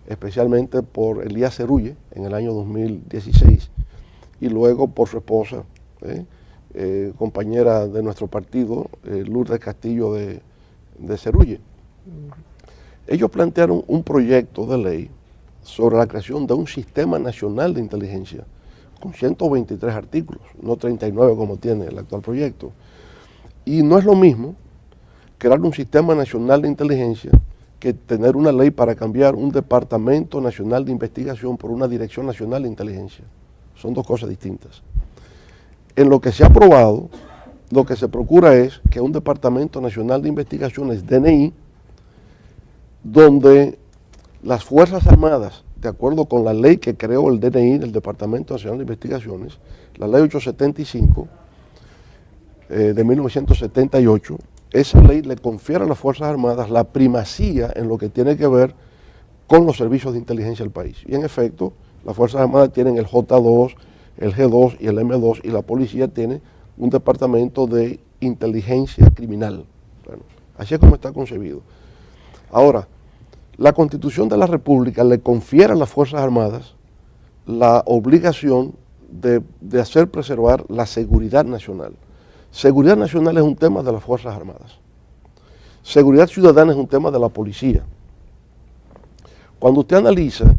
especialmente por Elías Cerulle en el año 2016 y luego por su esposa, compañera de nuestro partido, Lourdes Castillo de Cerulle. Ellos plantearon un proyecto de ley sobre la creación de un sistema nacional de inteligencia con 123 artículos, no 39 como tiene el actual proyecto. Y no es lo mismo crear un sistema nacional de inteligencia que tener una ley para cambiar un departamento nacional de investigación por una dirección nacional de inteligencia. Son dos cosas distintas. En lo que se ha aprobado, lo que se procura es que un departamento nacional de investigaciones, DNI, donde las Fuerzas Armadas, de acuerdo con la ley que creó el DNI, el Departamento Nacional de Investigaciones, la ley 875 de 1978, esa ley le confiere a las Fuerzas Armadas la primacía en lo que tiene que ver con los servicios de inteligencia del país. Y en efecto, las Fuerzas Armadas tienen el J2, el G2 y el M2, y la policía tiene un departamento de inteligencia criminal. Bueno, así es como está concebido. Ahora, la Constitución de la República le confiere a las Fuerzas Armadas la obligación de hacer preservar la seguridad nacional. Seguridad nacional es un tema de las Fuerzas Armadas. Seguridad ciudadana es un tema de la policía. Cuando usted analiza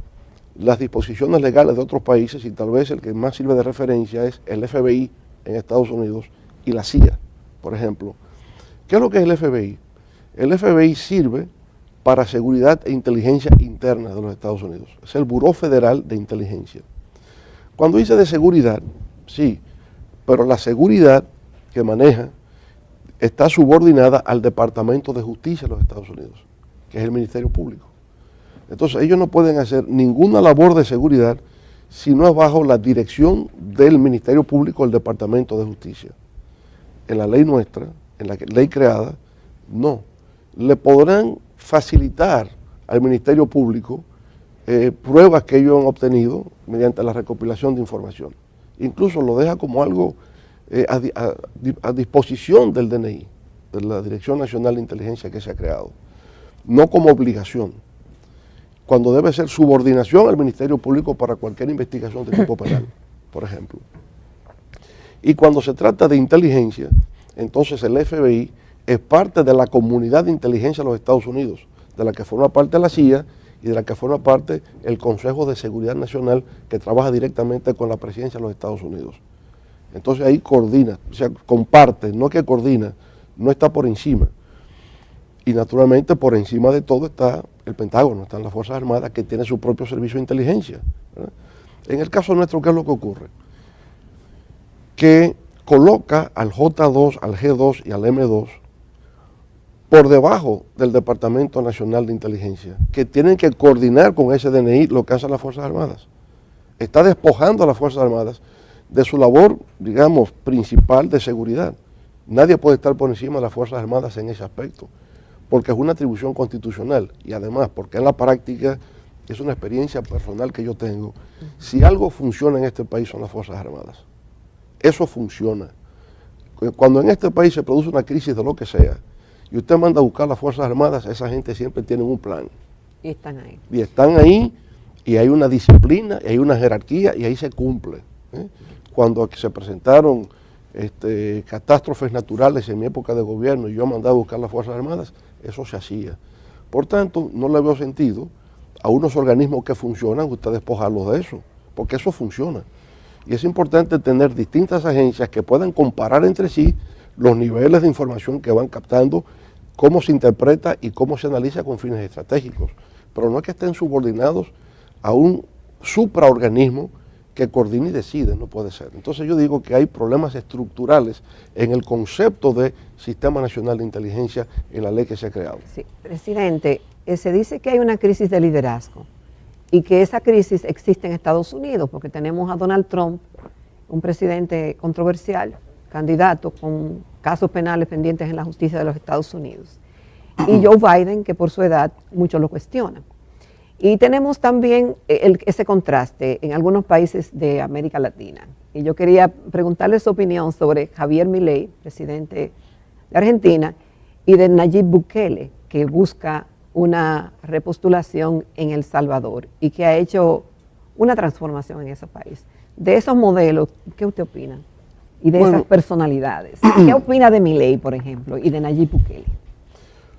las disposiciones legales de otros países, y tal vez el que más sirve de referencia es el FBI en Estados Unidos y la CIA, por ejemplo. ¿Qué es lo que es el FBI? El FBI sirve para seguridad e inteligencia interna de los Estados Unidos. Es el Buró Federal de Inteligencia. Cuando dice de seguridad, sí, pero la seguridad que maneja está subordinada al Departamento de Justicia de los Estados Unidos, que es el Ministerio Público. Entonces ellos no pueden hacer ninguna labor de seguridad si no es bajo la dirección del Ministerio Público, el Departamento de Justicia. En la ley nuestra, en la ley creada, no. Le podrán facilitar al Ministerio Público pruebas que ellos han obtenido mediante la recopilación de información. Incluso lo deja como algo a disposición del DNI, de la Dirección Nacional de Inteligencia que se ha creado, no como obligación, cuando debe ser subordinación al Ministerio Público para cualquier investigación de tipo penal, por ejemplo. Y cuando se trata de inteligencia, entonces el FBI es parte de la comunidad de inteligencia de los Estados Unidos, de la que forma parte la CIA y de la que forma parte el Consejo de Seguridad Nacional, que trabaja directamente con la presidencia de los Estados Unidos. Entonces ahí coordina, o sea, comparte, no que coordina, no está por encima. Y naturalmente por encima de todo está el Pentágono, están las Fuerzas Armadas, que tienen su propio servicio de inteligencia, ¿verdad? En el caso nuestro, ¿qué es lo que ocurre? Que coloca al J2, al G2 y al M2 por debajo del Departamento Nacional de Inteligencia, que tienen que coordinar con ese DNI lo que hacen las Fuerzas Armadas. Está despojando a las Fuerzas Armadas de su labor, digamos, principal de seguridad. Nadie puede estar por encima de las Fuerzas Armadas en ese aspecto, porque es una atribución constitucional y además porque en la práctica es una experiencia personal que yo tengo. Si algo funciona en este país son las Fuerzas Armadas. Eso funciona. Cuando en este país se produce una crisis de lo que sea y usted manda a buscar las Fuerzas Armadas, esa gente siempre tiene un plan. Y están ahí. Y están ahí y hay una disciplina y hay una jerarquía y ahí se cumple. Cuando se presentaron catástrofes naturales en mi época de gobierno y yo mandaba a buscar las Fuerzas Armadas, eso se hacía. Por tanto, no le veo sentido a unos organismos que funcionan, usted despojarlos de eso, porque eso funciona. Y es importante tener distintas agencias que puedan comparar entre sí los niveles de información que van captando, cómo se interpreta y cómo se analiza con fines estratégicos. Pero no es que estén subordinados a un supraorganismo que coordine y decide, no puede ser. Entonces yo digo que hay problemas estructurales en el concepto de Sistema Nacional de Inteligencia en la ley que se ha creado. Sí, presidente, se dice que hay una crisis de liderazgo y que esa crisis existe en Estados Unidos, porque tenemos a Donald Trump, un presidente controversial, candidato con casos penales pendientes en la justicia de los Estados Unidos, y Joe Biden, que por su edad muchos lo cuestionan. Y tenemos también ese contraste en algunos países de América Latina. Y yo quería preguntarle su opinión sobre Javier Milei, presidente de Argentina, y de Nayib Bukele, que busca una repostulación en El Salvador y que ha hecho una transformación en ese país. De esos modelos, ¿qué usted opina? Y de esas personalidades. ¿Qué opina de Milei, por ejemplo, y de Nayib Bukele?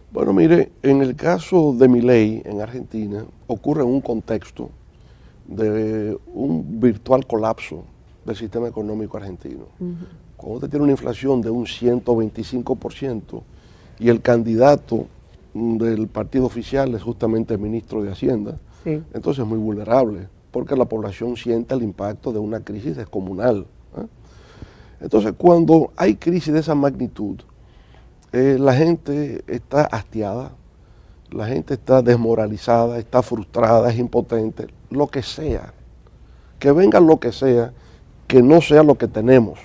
Bueno, mire, en el caso de Milei en Argentina ocurre en un contexto de un virtual colapso del sistema económico argentino. Cuando usted tiene una inflación de un 125% y el candidato del partido oficial es justamente el ministro de Hacienda, Sí. entonces es muy vulnerable, porque la población siente el impacto de una crisis descomunal. Entonces, cuando hay crisis de esa magnitud, la gente está hastiada, la gente está desmoralizada, está frustrada, es impotente, lo que sea, que venga lo que sea, que no sea lo que tenemos.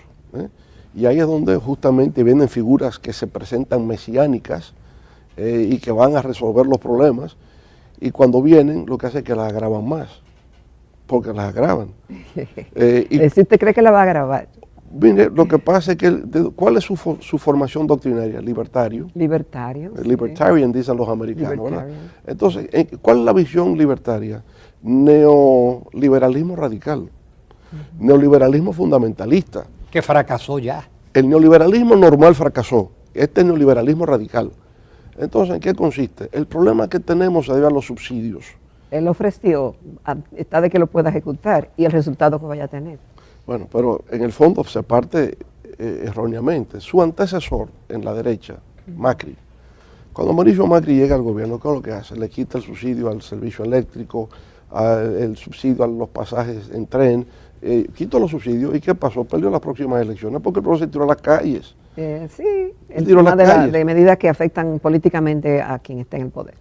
Y ahí es donde justamente vienen figuras que se presentan mesiánicas y que van a resolver los problemas, y cuando vienen lo que hace es que las agravan más, porque las agravan. Si usted cree que la va a agravar. Mire, lo que pasa es que, ¿cuál es su formación doctrinaria? Libertario. Libertario. Libertarian, dicen los americanos, ¿verdad? Libertarian. Entonces, ¿cuál es la visión libertaria? Neoliberalismo radical, neoliberalismo fundamentalista. Que fracasó ya. El neoliberalismo normal fracasó, este es neoliberalismo radical. Entonces, ¿en qué consiste? El problema que tenemos se debe a los subsidios. Él ofreció, está de que lo pueda ejecutar y el resultado que vaya a tener. Bueno, pero en el fondo se parte erróneamente. Su antecesor en la derecha, Macri, cuando Mauricio Macri llega al gobierno, ¿qué es lo que hace? Le quita el subsidio al servicio eléctrico, el subsidio a los pasajes en tren, quitó los subsidios. ¿Y qué pasó? Perdió las próximas elecciones porque el pueblo se tiró a las calles. Sí, el tiró tema las calles. de medidas que afectan políticamente a quien está en el poder.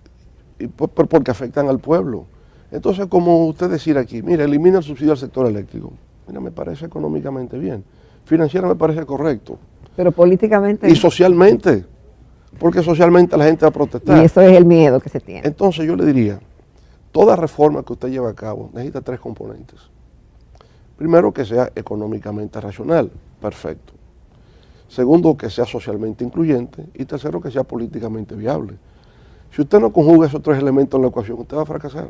Porque afectan al pueblo. Entonces, como usted decir aquí, mira, elimina el subsidio al sector eléctrico. Mira, me parece económicamente bien. Financiera me parece correcto. Pero políticamente... Y socialmente, porque socialmente la gente va a protestar. Y eso es el miedo que se tiene. Entonces yo le diría, toda reforma que usted lleva a cabo necesita tres componentes. Primero, que sea económicamente racional, perfecto. Segundo, que sea socialmente incluyente. Y tercero, que sea políticamente viable. Si usted no conjuga esos tres elementos en la ecuación, usted va a fracasar.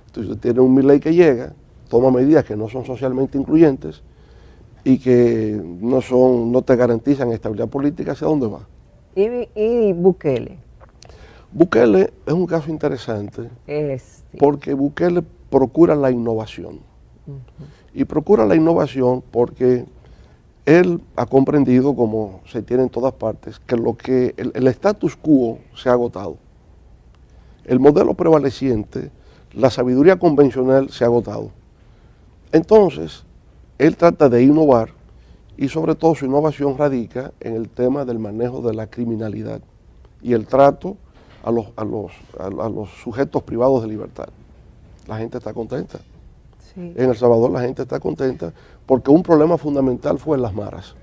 Entonces usted tiene un Milei que llega, toma medidas que no son socialmente incluyentes y que no te garantizan estabilidad política, ¿hacia dónde va? Y Bukele. Bukele es un caso interesante porque Bukele procura la innovación. Y procura la innovación porque él ha comprendido, como se tiene en todas partes, que el status quo se ha agotado. El modelo prevaleciente, la sabiduría convencional se ha agotado. Entonces, él trata de innovar y sobre todo su innovación radica en el tema del manejo de la criminalidad y el trato a los sujetos privados de libertad. La gente está contenta. Sí. En El Salvador la gente está contenta porque un problema fundamental fue las maras.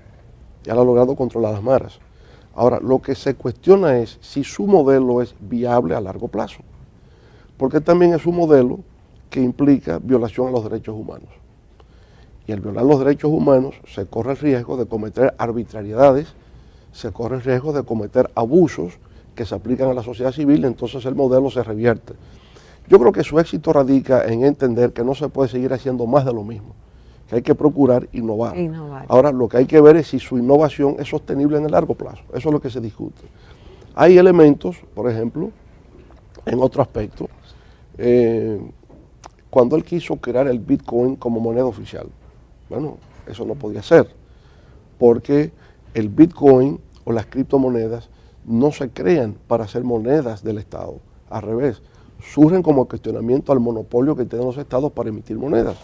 Ya lo ha logrado controlar las maras. Ahora, lo que se cuestiona es si su modelo es viable a largo plazo, porque también es un modelo que implica violación a los derechos humanos. Y al violar los derechos humanos se corre el riesgo de cometer arbitrariedades, se corre el riesgo de cometer abusos que se aplican a la sociedad civil, entonces el modelo se revierte. Yo creo que su éxito radica en entender que no se puede seguir haciendo más de lo mismo, que hay que procurar innovar. Ahora, lo que hay que ver es si su innovación es sostenible en el largo plazo. Eso es lo que se discute. Hay elementos, por ejemplo, en otro aspecto, cuando él quiso crear el Bitcoin como moneda oficial, bueno, eso no podía ser, porque el Bitcoin o las criptomonedas no se crean para ser monedas del Estado, al revés, surgen como cuestionamiento al monopolio que tienen los estados para emitir monedas.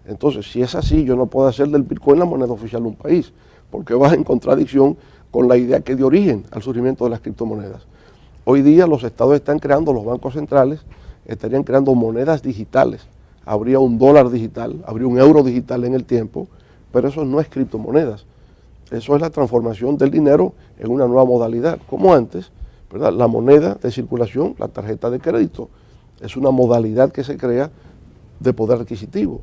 Entonces, si es así, yo no puedo hacer del Bitcoin la moneda oficial de un país, porque va en contradicción con la idea que dio origen al surgimiento de las criptomonedas. Hoy día los estados están creando los bancos centrales estarían creando monedas digitales. Habría un dólar digital, habría un euro digital en el tiempo, pero eso no es criptomonedas. Eso es la transformación del dinero en una nueva modalidad, como antes, ¿verdad? La moneda de circulación, la tarjeta de crédito, es una modalidad que se crea de poder adquisitivo.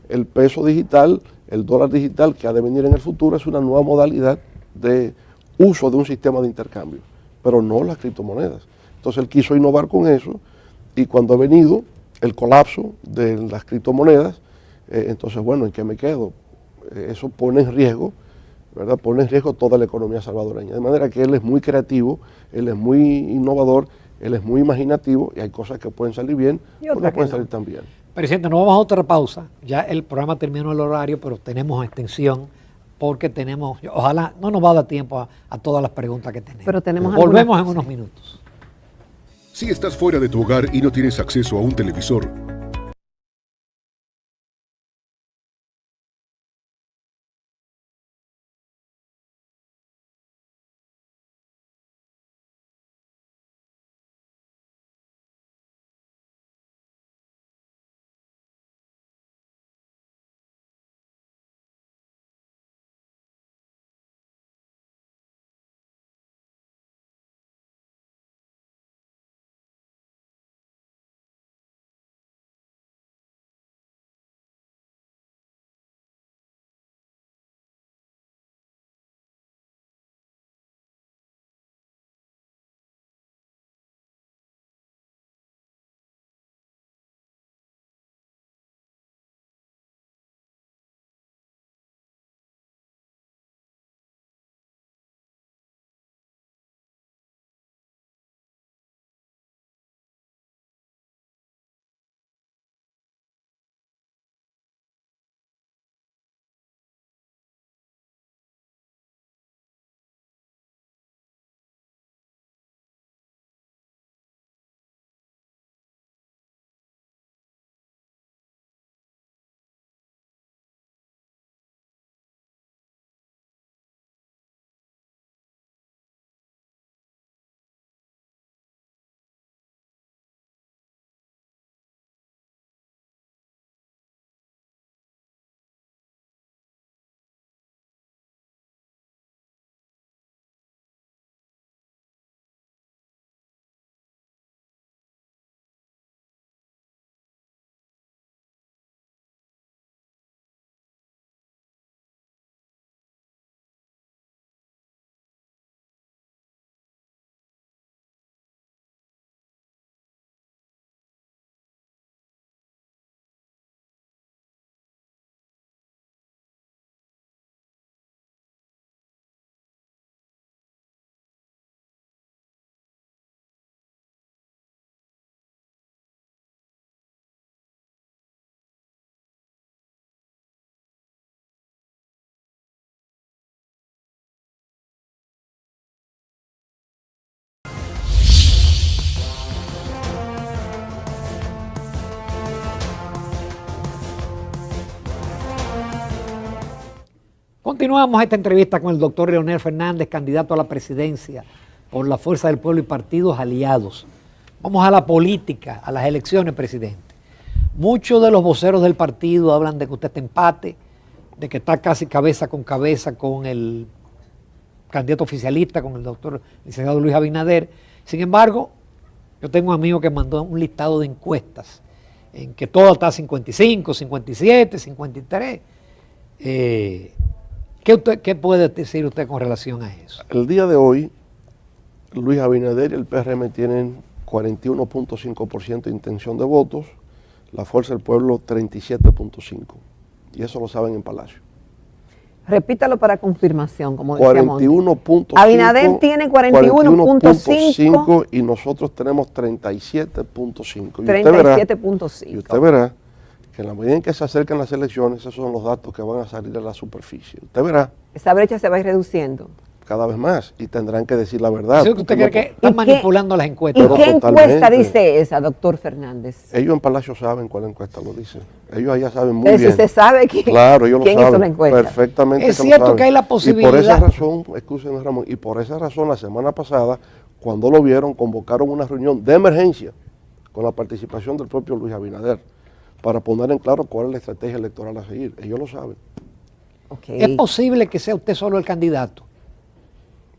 El peso digital, el dólar digital que ha de venir en el futuro es una nueva modalidad de uso de un sistema de intercambio, pero no las criptomonedas. Entonces él quiso innovar con eso y cuando ha venido el colapso de las criptomonedas, entonces bueno, ¿en qué me quedo? Eso pone en riesgo, ¿verdad? Pone en riesgo toda la economía salvadoreña. De manera que él es muy creativo, él es muy innovador, él es muy imaginativo y hay cosas que pueden salir bien y otras pueden salir tan bien. Presidente, nos vamos a otra pausa. Ya el programa terminó el horario, pero tenemos extensión porque tenemos, ojalá no nos va a dar tiempo a todas las preguntas que tenemos. Pero tenemos Volvemos en unos minutos. Si estás fuera de tu hogar y no tienes acceso a un televisor, Continuamos esta entrevista con el doctor Leonel Fernández, candidato a la presidencia por la Fuerza del Pueblo y partidos aliados. Vamos a la política, a las elecciones, presidente. Muchos de los voceros del partido hablan de que usted está empate, de que está casi cabeza con el candidato oficialista, con el doctor licenciado Luis Abinader. Sin embargo, yo tengo un amigo que mandó un listado de encuestas en que todo está 55, 57, 53. ¿Qué puede decir usted con relación a eso? El día de hoy, Luis Abinader y el PRM tienen 41.5% de intención de votos, la Fuerza del Pueblo 37.5%. Y eso lo saben en Palacio. Repítalo para confirmación, como decíamos. 41.5%. Abinader tiene 41.5% y nosotros tenemos 37.5%. 37.5%. Y usted verá que en la medida en que se acercan las elecciones, esos son los datos que van a salir a la superficie. Usted verá. Esa brecha se va a ir reduciendo. Cada vez más, y tendrán que decir la verdad. ¿Usted cree que están manipulando las encuestas? ¿Y qué encuesta dice esa, doctor Fernández? Ellos en Palacio saben cuál encuesta lo dice. Ellos allá saben muy bien. Si se sabe quién, claro, ellos quién lo saben hizo la encuesta. Perfectamente. Es cierto que hay la posibilidad. Y por esa razón, escúchenos Ramón, y por esa razón la semana pasada, cuando lo vieron, convocaron una reunión de emergencia con la participación del propio Luis Abinader, para poner en claro cuál es la estrategia electoral a seguir. Ellos lo saben. Okay. ¿Es posible que sea usted solo el candidato?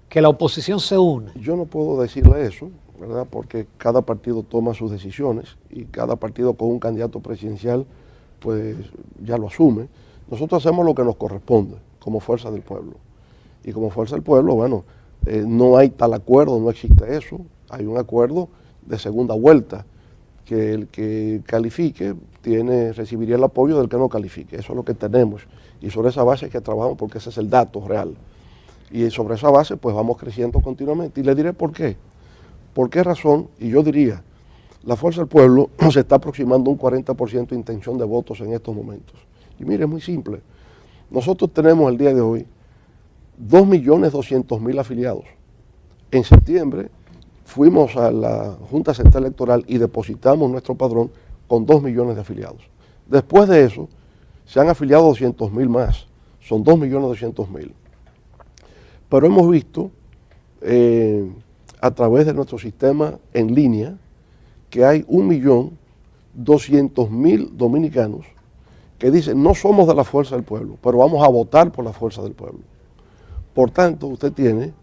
¿Que la oposición se una? Yo no puedo decirle eso, ¿verdad? Porque cada partido toma sus decisiones y cada partido con un candidato presidencial pues ya lo asume. Nosotros hacemos lo que nos corresponde como Fuerza del Pueblo. Y como Fuerza del Pueblo, bueno, no hay tal acuerdo, no existe eso. Hay un acuerdo de segunda vuelta, que el que califique recibiría el apoyo del que no califique. Eso es lo que tenemos. Y sobre esa base es que trabajamos, porque ese es el dato real. Y sobre esa base pues vamos creciendo continuamente. Y le diré por qué. ¿Por qué razón? Y yo diría, la Fuerza del Pueblo se está aproximando a un 40% de intención de votos en estos momentos. Y mire, es muy simple. Nosotros tenemos el día de hoy 2.200.000 afiliados. En septiembre fuimos a la Junta Central Electoral y depositamos nuestro padrón con 2 millones de afiliados. Después de eso, se han afiliado 200.000 más. Son 2.200.000. Pero hemos visto a través de nuestro sistema en línea que hay 1.200.000 dominicanos que dicen: no somos de la Fuerza del Pueblo, pero vamos a votar por la Fuerza del Pueblo. Por tanto, usted tiene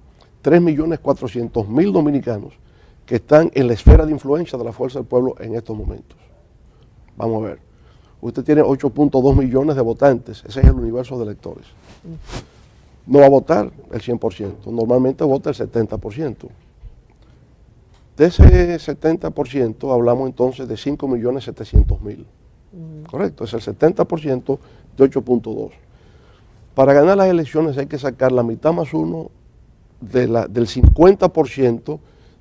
3.400.000 dominicanos que están en la esfera de influencia de la Fuerza del Pueblo en estos momentos. Vamos a ver. Usted tiene 8.2 millones de votantes, ese es el universo de electores. No va a votar el 100%, normalmente vota el 70%. De ese 70% hablamos entonces de 5.700.000. Correcto, es el 70% de 8.2. Para ganar las elecciones hay que sacar la mitad más uno del 50%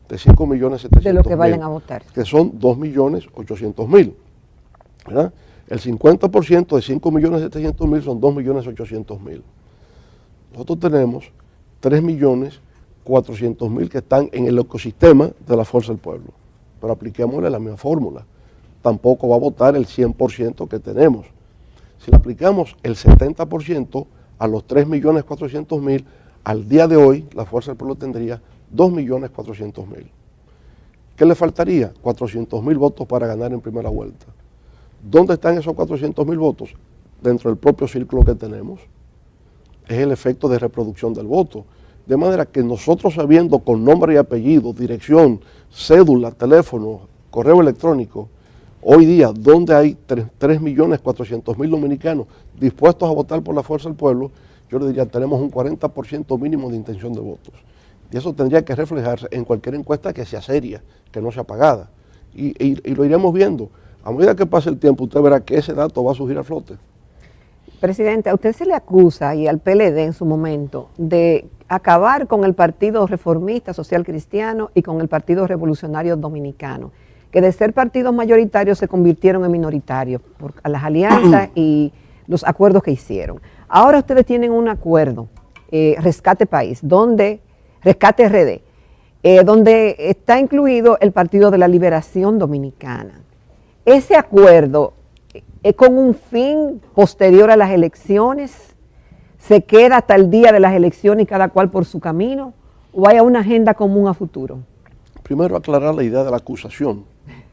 de 5.700.000. De lo que vayan a votar. Que son 2.800.000. ¿Verdad? El 50% de 5.700.000 son 2.800.000. Nosotros tenemos 3.400.000 que están en el ecosistema de la Fuerza del Pueblo. Pero apliquémosle la misma fórmula. Tampoco va a votar el 100% que tenemos. Si le aplicamos el 70% a los 3.400.000, al día de hoy la Fuerza del Pueblo tendría 2.400.000. ¿Qué le faltaría? 400.000 votos para ganar en primera vuelta. ¿Dónde están esos 400.000 votos? Dentro del propio círculo que tenemos. Es el efecto de reproducción del voto. De manera que nosotros, sabiendo con nombre y apellido, dirección, cédula, teléfono, correo electrónico, hoy día, donde hay 3.400.000 dominicanos dispuestos a votar por la Fuerza del Pueblo, yo le diría, tenemos un 40% mínimo de intención de votos. Y eso tendría que reflejarse en cualquier encuesta que sea seria, que no sea pagada. Y lo iremos viendo. A medida que pase el tiempo, usted verá que ese dato va a surgir a flote. Presidente, a usted se le acusa, y al PLD en su momento, de acabar con el Partido Reformista Social Cristiano y con el Partido Revolucionario Dominicano, que de ser partidos mayoritarios se convirtieron en minoritarios por las alianzas y los acuerdos que hicieron. Ahora ustedes tienen un acuerdo, Rescate País, Rescate RD, donde está incluido el Partido de la Liberación Dominicana. Ese acuerdo es con un fin posterior a las elecciones, se queda hasta el día de las elecciones y cada cual por su camino, o hay una agenda común a futuro. Primero, aclarar la idea de la acusación.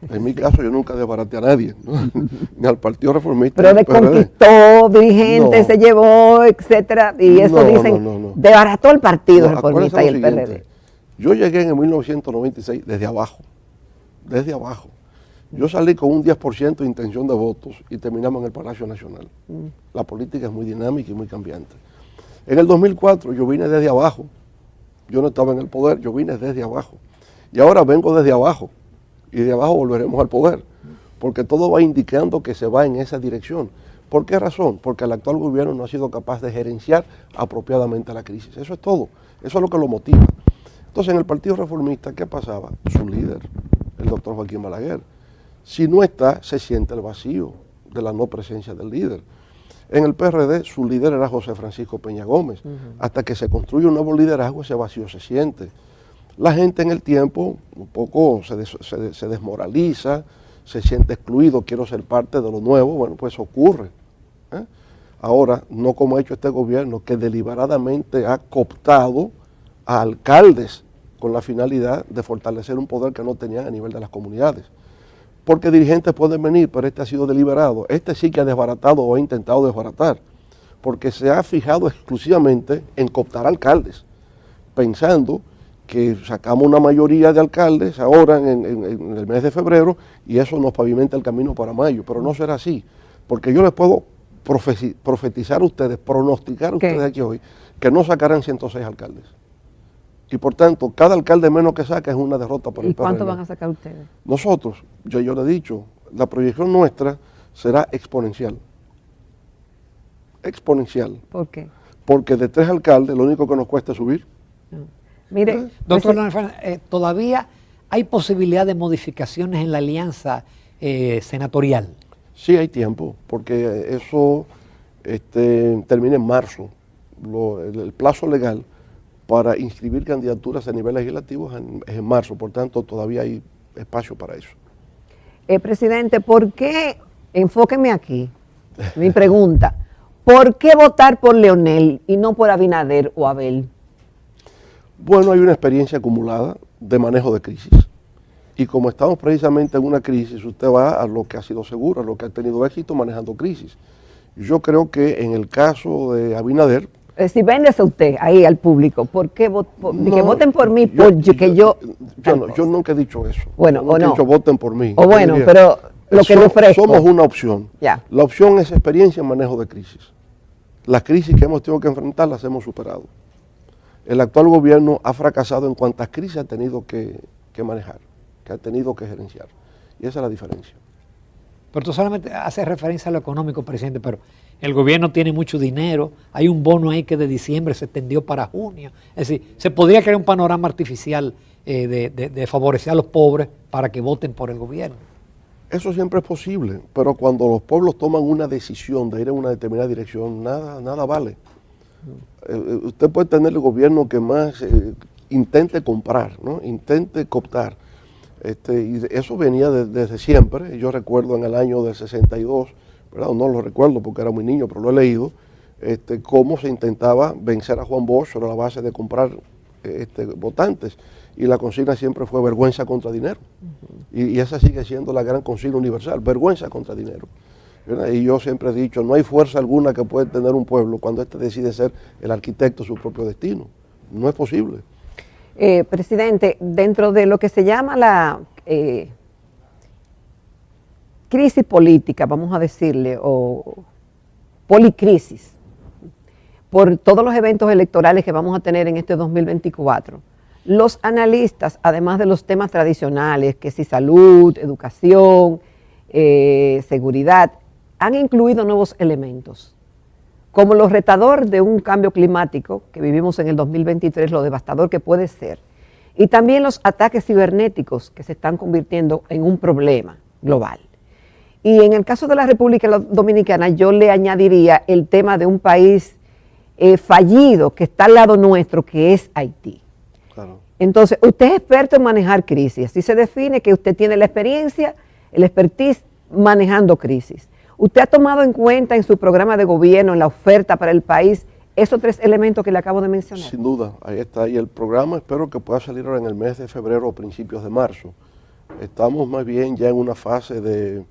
En mi caso, yo nunca desbaraté a nadie, ¿no? Ni al Partido Reformista. Pero desconquistó dirigentes, se llevó, etcétera, y eso dicen, desbarató el Partido Reformista y el PRD. Yo llegué en 1996 desde abajo. Yo salí con un 10% de intención de votos y terminamos en el Palacio Nacional. La política es muy dinámica y muy cambiante. En el 2004 yo vine desde abajo. Yo no estaba en el poder, yo vine desde abajo. Y ahora vengo desde abajo. Y de abajo volveremos al poder. Porque todo va indicando que se va en esa dirección. ¿Por qué razón? Porque el actual gobierno no ha sido capaz de gerenciar apropiadamente la crisis. Eso es todo. Eso es lo que lo motiva. Entonces, en el Partido Reformista, ¿qué pasaba? Su líder, el doctor Joaquín Balaguer. Si no está, se siente el vacío de la no presencia del líder. En el PRD, su líder era José Francisco Peña Gómez. Hasta que se construye un nuevo liderazgo, ese vacío se siente. La gente en el tiempo un poco se desmoraliza, se siente excluido, quiero ser parte de lo nuevo, bueno, pues ocurre. Ahora, no como ha hecho este gobierno, que deliberadamente ha cooptado a alcaldes con la finalidad de fortalecer un poder que no tenían a nivel de las comunidades. porque dirigentes pueden venir, pero este ha sido deliberado. Este sí que ha desbaratado o ha intentado desbaratar, porque se ha fijado exclusivamente en cooptar alcaldes, pensando que sacamos una mayoría de alcaldes ahora en el mes de febrero y eso nos pavimenta el camino para mayo, pero no será así, porque yo les puedo profetizar a ustedes, pronosticar a ustedes aquí hoy, que no sacarán 106 alcaldes. Y por tanto, cada alcalde menos que saca es una derrota para el PRD. ¿Y cuánto van a sacar ustedes? Nosotros, yo le he dicho, la proyección nuestra será exponencial. Exponencial. ¿Por qué? Porque de 3 alcaldes lo único que nos cuesta es subir. No. Mire, doctor todavía hay posibilidad de modificaciones en la alianza senatorial. Sí hay tiempo, porque eso termina en marzo. El plazo legal para inscribir candidaturas a nivel legislativo es en marzo, por tanto todavía hay espacio para eso. Presidente, ¿por qué, enfóqueme aquí, mi pregunta, ¿por qué votar por Leonel y no por Abinader o Abel? Bueno, hay una experiencia acumulada de manejo de crisis. Y como estamos precisamente en una crisis, usted va a lo que ha sido seguro, a lo que ha tenido éxito manejando crisis. Yo creo que en el caso de Abinader... Si véndese usted ahí al público, ¿por qué que voten por mí? Yo nunca he dicho eso. Bueno, yo nunca he dicho voten por mí. O bueno, pero lo que le ofrezco. Somos una opción. Ya. La opción es experiencia en manejo de crisis. Las crisis que hemos tenido que enfrentar las hemos superado. El actual gobierno ha fracasado en cuantas crisis ha tenido que manejar, que ha tenido que gerenciar. Y esa es la diferencia. Pero tú solamente haces referencia a lo económico, presidente, pero el gobierno tiene mucho dinero, hay un bono ahí que de diciembre se extendió para junio. Es decir, se podría crear un panorama artificial de favorecer a los pobres para que voten por el gobierno. Eso siempre es posible, pero cuando los pueblos toman una decisión de ir en una determinada dirección, nada vale. Usted puede tener el gobierno que más intente comprar, ¿no? Intente cooptar. Y eso venía desde siempre. Yo recuerdo en el año del 62, ¿verdad? No lo recuerdo porque era muy niño, pero lo he leído, cómo se intentaba vencer a Juan Bosch sobre la base de comprar votantes. Y la consigna siempre fue vergüenza contra dinero. Y esa sigue siendo la gran consigna universal, vergüenza contra dinero. ¿Verdad? Y yo siempre he dicho, no hay fuerza alguna que puede tener un pueblo cuando éste decide ser el arquitecto de su propio destino. No es posible. Presidente, dentro de lo que se llama la crisis política, vamos a decirle, o policrisis, por todos los eventos electorales que vamos a tener en este 2024, los analistas, además de los temas tradicionales, que si salud, educación, seguridad, han incluido nuevos elementos, como lo retador de un cambio climático que vivimos en el 2023, lo devastador que puede ser, y también los ataques cibernéticos que se están convirtiendo en un problema global. Y en el caso de la República Dominicana, yo le añadiría el tema de un país fallido que está al lado nuestro, que es Haití. Claro. Entonces, usted es experto en manejar crisis, así se define que usted tiene la experiencia, el expertise manejando crisis. ¿Usted ha tomado en cuenta en su programa de gobierno, en la oferta para el país, esos 3 elementos que le acabo de mencionar? Sin duda, ahí está. Y el programa espero que pueda salir ahora en el mes de febrero o principios de marzo. Estamos más bien ya en una fase de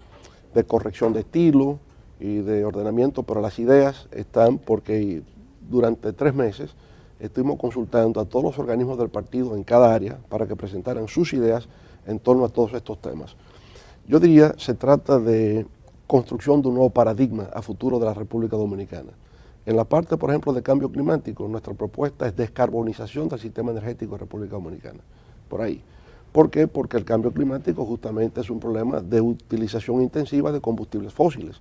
corrección de estilo y de ordenamiento, pero las ideas están porque durante 3 meses estuvimos consultando a todos los organismos del partido en cada área para que presentaran sus ideas en torno a todos estos temas. Yo diría, se trata de construcción de un nuevo paradigma a futuro de la República Dominicana. En la parte, por ejemplo, de cambio climático, nuestra propuesta es descarbonización del sistema energético de la República Dominicana. Por ahí. ¿Por qué? Porque el cambio climático justamente es un problema de utilización intensiva de combustibles fósiles.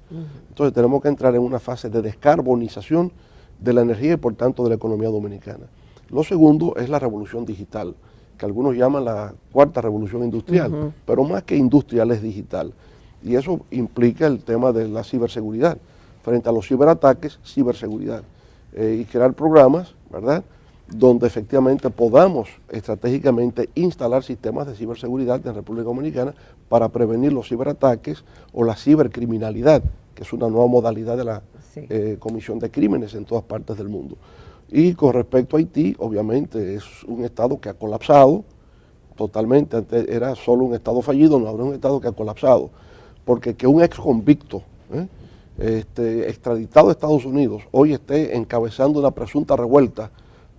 Entonces tenemos que entrar en una fase de descarbonización de la energía y por tanto de la economía dominicana. Lo segundo es la revolución digital, que algunos llaman la 4ª revolución industrial, pero más que industrial es digital. Y eso implica el tema de la ciberseguridad. Frente a los ciberataques, ciberseguridad. Y crear programas, ¿verdad?, donde efectivamente podamos estratégicamente instalar sistemas de ciberseguridad en República Dominicana para prevenir los ciberataques o la cibercriminalidad, que es una nueva modalidad de la comisión de crímenes en todas partes del mundo. Y con respecto a Haití, obviamente es un estado que ha colapsado, totalmente. Antes era solo un Estado fallido, no ahora un Estado que ha colapsado. Porque que un ex convicto extraditado a Estados Unidos hoy esté encabezando una presunta revuelta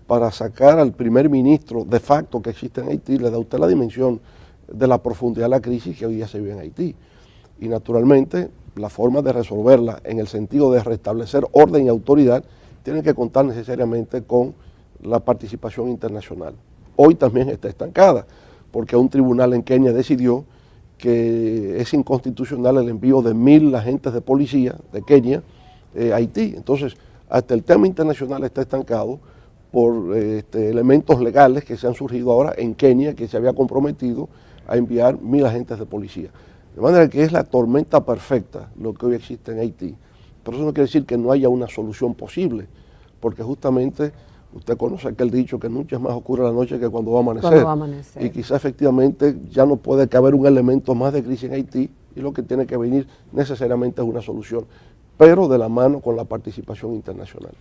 para sacar al primer ministro de facto que existe en Haití, le da a usted la dimensión de la profundidad de la crisis que hoy día se vive en Haití. Y naturalmente la forma de resolverla en el sentido de restablecer orden y autoridad tiene que contar necesariamente con la participación internacional. Hoy también está estancada porque un tribunal en Kenia decidió que es inconstitucional el envío de 1.000 agentes de policía de Kenia a Haití. Entonces, hasta el tema internacional está estancado por elementos legales que se han surgido ahora en Kenia, que se había comprometido a enviar 1.000 agentes de policía. De manera que es la tormenta perfecta lo que hoy existe en Haití. Pero eso no quiere decir que no haya una solución posible, porque justamente usted conoce aquel dicho que nunca es más oscura la noche que cuando va a amanecer. Cuando va a amanecer. Y quizá efectivamente ya no puede caber un elemento más de crisis en Haití y lo que tiene que venir necesariamente es una solución, pero de la mano con la participación internacional.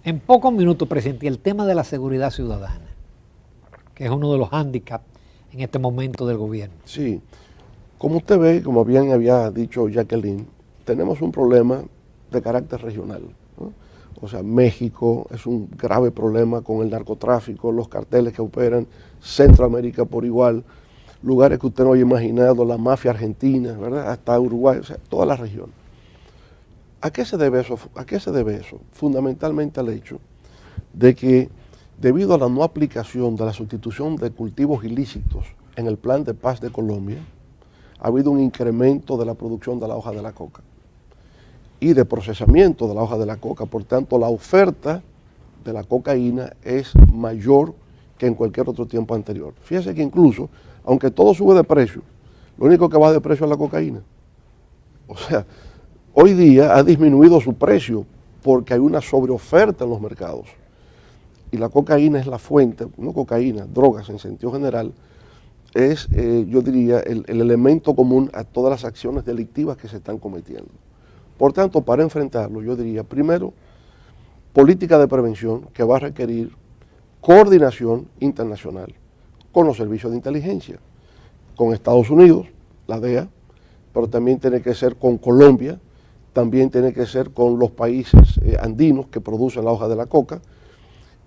En pocos minutos, presidente, el tema de la seguridad ciudadana, que es uno de los hándicaps en este momento del gobierno. Sí, como usted ve, como bien había dicho Jacqueline, tenemos un problema de carácter regional, ¿no? O sea, México es un grave problema con el narcotráfico, los carteles que operan, Centroamérica por igual, lugares que usted no había imaginado, la mafia argentina, ¿verdad? Hasta Uruguay, o sea, toda la región. ¿A qué se debe eso? ¿A qué se debe eso? Fundamentalmente al hecho de que debido a la no aplicación de la sustitución de cultivos ilícitos en el Plan de Paz de Colombia, ha habido un incremento de la producción de la hoja de la coca y de procesamiento de la hoja de la coca. Por tanto, la oferta de la cocaína es mayor que en cualquier otro tiempo anterior. Fíjese que incluso, aunque todo sube de precio, lo único que baja de precio es la cocaína. O sea, hoy día ha disminuido su precio porque hay una sobreoferta en los mercados. Y la cocaína es la fuente, no cocaína, drogas en sentido general, es, yo diría, el elemento común a todas las acciones delictivas que se están cometiendo. Por tanto, para enfrentarlo, yo diría, primero, política de prevención que va a requerir coordinación internacional con los servicios de inteligencia, con Estados Unidos, la DEA, pero también tiene que ser con Colombia, también tiene que ser con los países andinos que producen la hoja de la coca,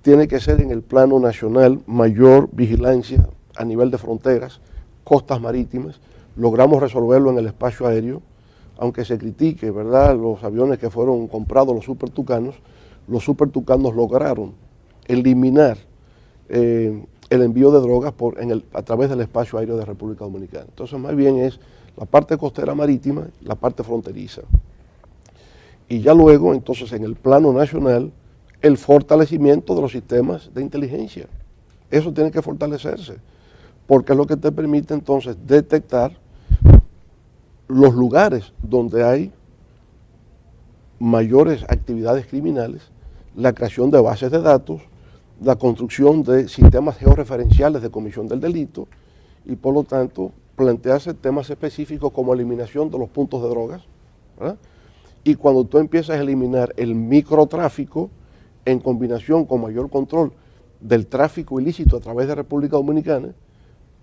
tiene que ser en el plano nacional mayor vigilancia a nivel de fronteras, costas marítimas, logramos resolverlo en el espacio aéreo, aunque se critique, ¿verdad?, los aviones que fueron comprados, los Super Tucanos lograron eliminar el envío de drogas a través del espacio aéreo de República Dominicana. Entonces, más bien es la parte costera marítima, la parte fronteriza. Y ya luego, entonces, en el plano nacional, el fortalecimiento de los sistemas de inteligencia. Eso tiene que fortalecerse, porque es lo que te permite entonces detectar los lugares donde hay mayores actividades criminales, la creación de bases de datos, la construcción de sistemas georreferenciales de comisión del delito y por lo tanto plantearse temas específicos como eliminación de los puntos de drogas, ¿verdad? Y cuando tú empiezas a eliminar el microtráfico en combinación con mayor control del tráfico ilícito a través de República Dominicana,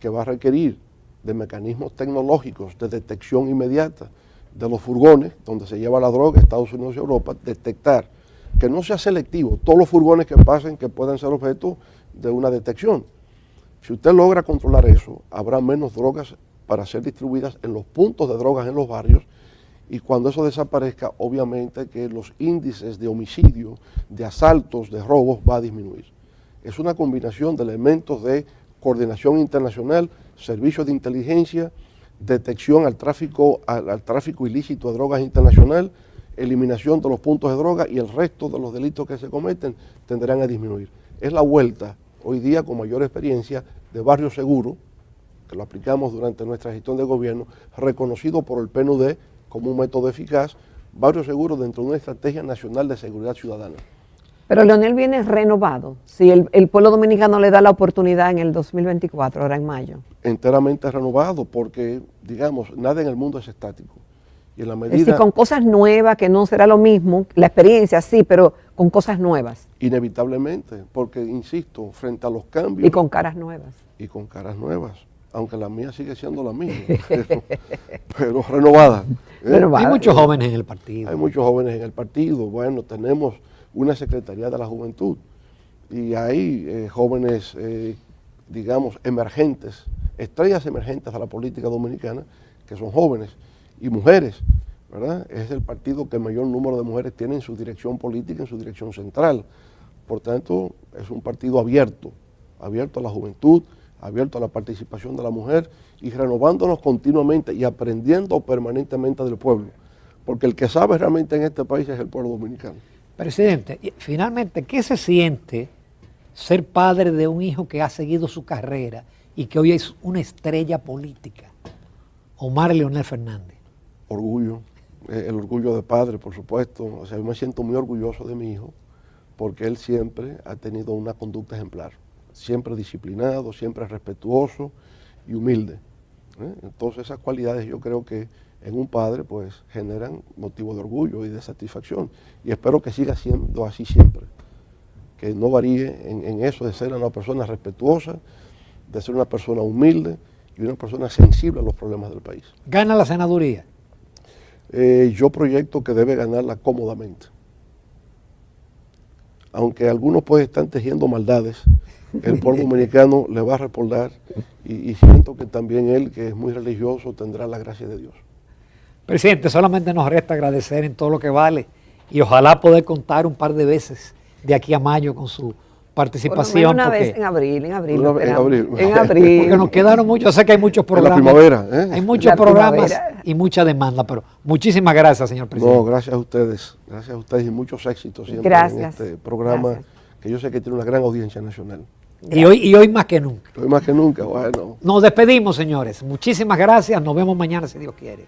que va a requerir de mecanismos tecnológicos de detección inmediata de los furgones donde se lleva la droga, Estados Unidos y Europa, detectar, que no sea selectivo, todos los furgones que pasen que puedan ser objeto de una detección. Si usted logra controlar eso, habrá menos drogas para ser distribuidas en los puntos de drogas en los barrios y cuando eso desaparezca, obviamente que los índices de homicidio, de asaltos, de robos va a disminuir. Es una combinación de elementos de coordinación internacional, servicios de inteligencia, detección al tráfico ilícito de drogas internacional, eliminación de los puntos de droga y el resto de los delitos que se cometen tenderán a disminuir. Es la vuelta, hoy día con mayor experiencia, de Barrio Seguro, que lo aplicamos durante nuestra gestión de gobierno, reconocido por el PNUD como un método eficaz, Barrio Seguro dentro de una estrategia nacional de seguridad ciudadana. Pero Leonel viene renovado, si el pueblo dominicano le da la oportunidad en el 2024, ahora en mayo. Enteramente renovado, porque, digamos, nada en el mundo es estático. Y en la medida, es decir, con cosas nuevas, que no será lo mismo, la experiencia sí, pero con cosas nuevas. Inevitablemente, porque, insisto, frente a los cambios... Y con caras nuevas. Y con caras nuevas. aunque la mía sigue siendo la misma, pero renovada. Hay muchos jóvenes en el partido. Hay muchos jóvenes en el partido. Bueno, tenemos una Secretaría de la Juventud y hay jóvenes, digamos, emergentes, estrellas emergentes de la política dominicana, que son jóvenes y mujeres, ¿verdad? Es el partido que mayor número de mujeres tiene en su dirección política, en su dirección central. Por tanto, es un partido abierto a la juventud, abierto a la participación de la mujer y renovándonos continuamente y aprendiendo permanentemente del pueblo, porque el que sabe realmente en este país es el pueblo dominicano. Presidente, finalmente, ¿qué se siente ser padre de un hijo que ha seguido su carrera y que hoy es una estrella política? Omar Leonel Fernández. Orgullo, el orgullo de padre, por supuesto. O sea, yo me siento muy orgulloso de mi hijo porque él siempre ha tenido una conducta ejemplar, siempre disciplinado, siempre respetuoso y humilde. Entonces esas cualidades yo creo que en un padre pues generan motivo de orgullo y de satisfacción y espero que siga siendo así siempre, que no varíe en eso de ser una persona respetuosa, de ser una persona humilde y una persona sensible a los problemas del país. ¿Gana la senaduría? Yo proyecto que debe ganarla cómodamente. Aunque algunos pues están tejiendo maldades, el pueblo dominicano le va a respaldar y siento que también él, que es muy religioso, tendrá la gracia de Dios. Presidente, solamente nos resta agradecer en todo lo que vale y ojalá poder contar un par de veces de aquí a mayo con su participación. Una vez en abril. En abril. Porque nos quedaron muchos, yo sé que hay muchos programas. En la primavera. Hay muchos programas y mucha demanda, pero muchísimas gracias, señor presidente. No, gracias a ustedes y muchos éxitos siempre en este programa que yo sé que tiene una gran audiencia nacional. Y hoy más que nunca. Hoy más que nunca, bueno. Nos despedimos, señores. Muchísimas gracias. Nos vemos mañana, si Dios quiere.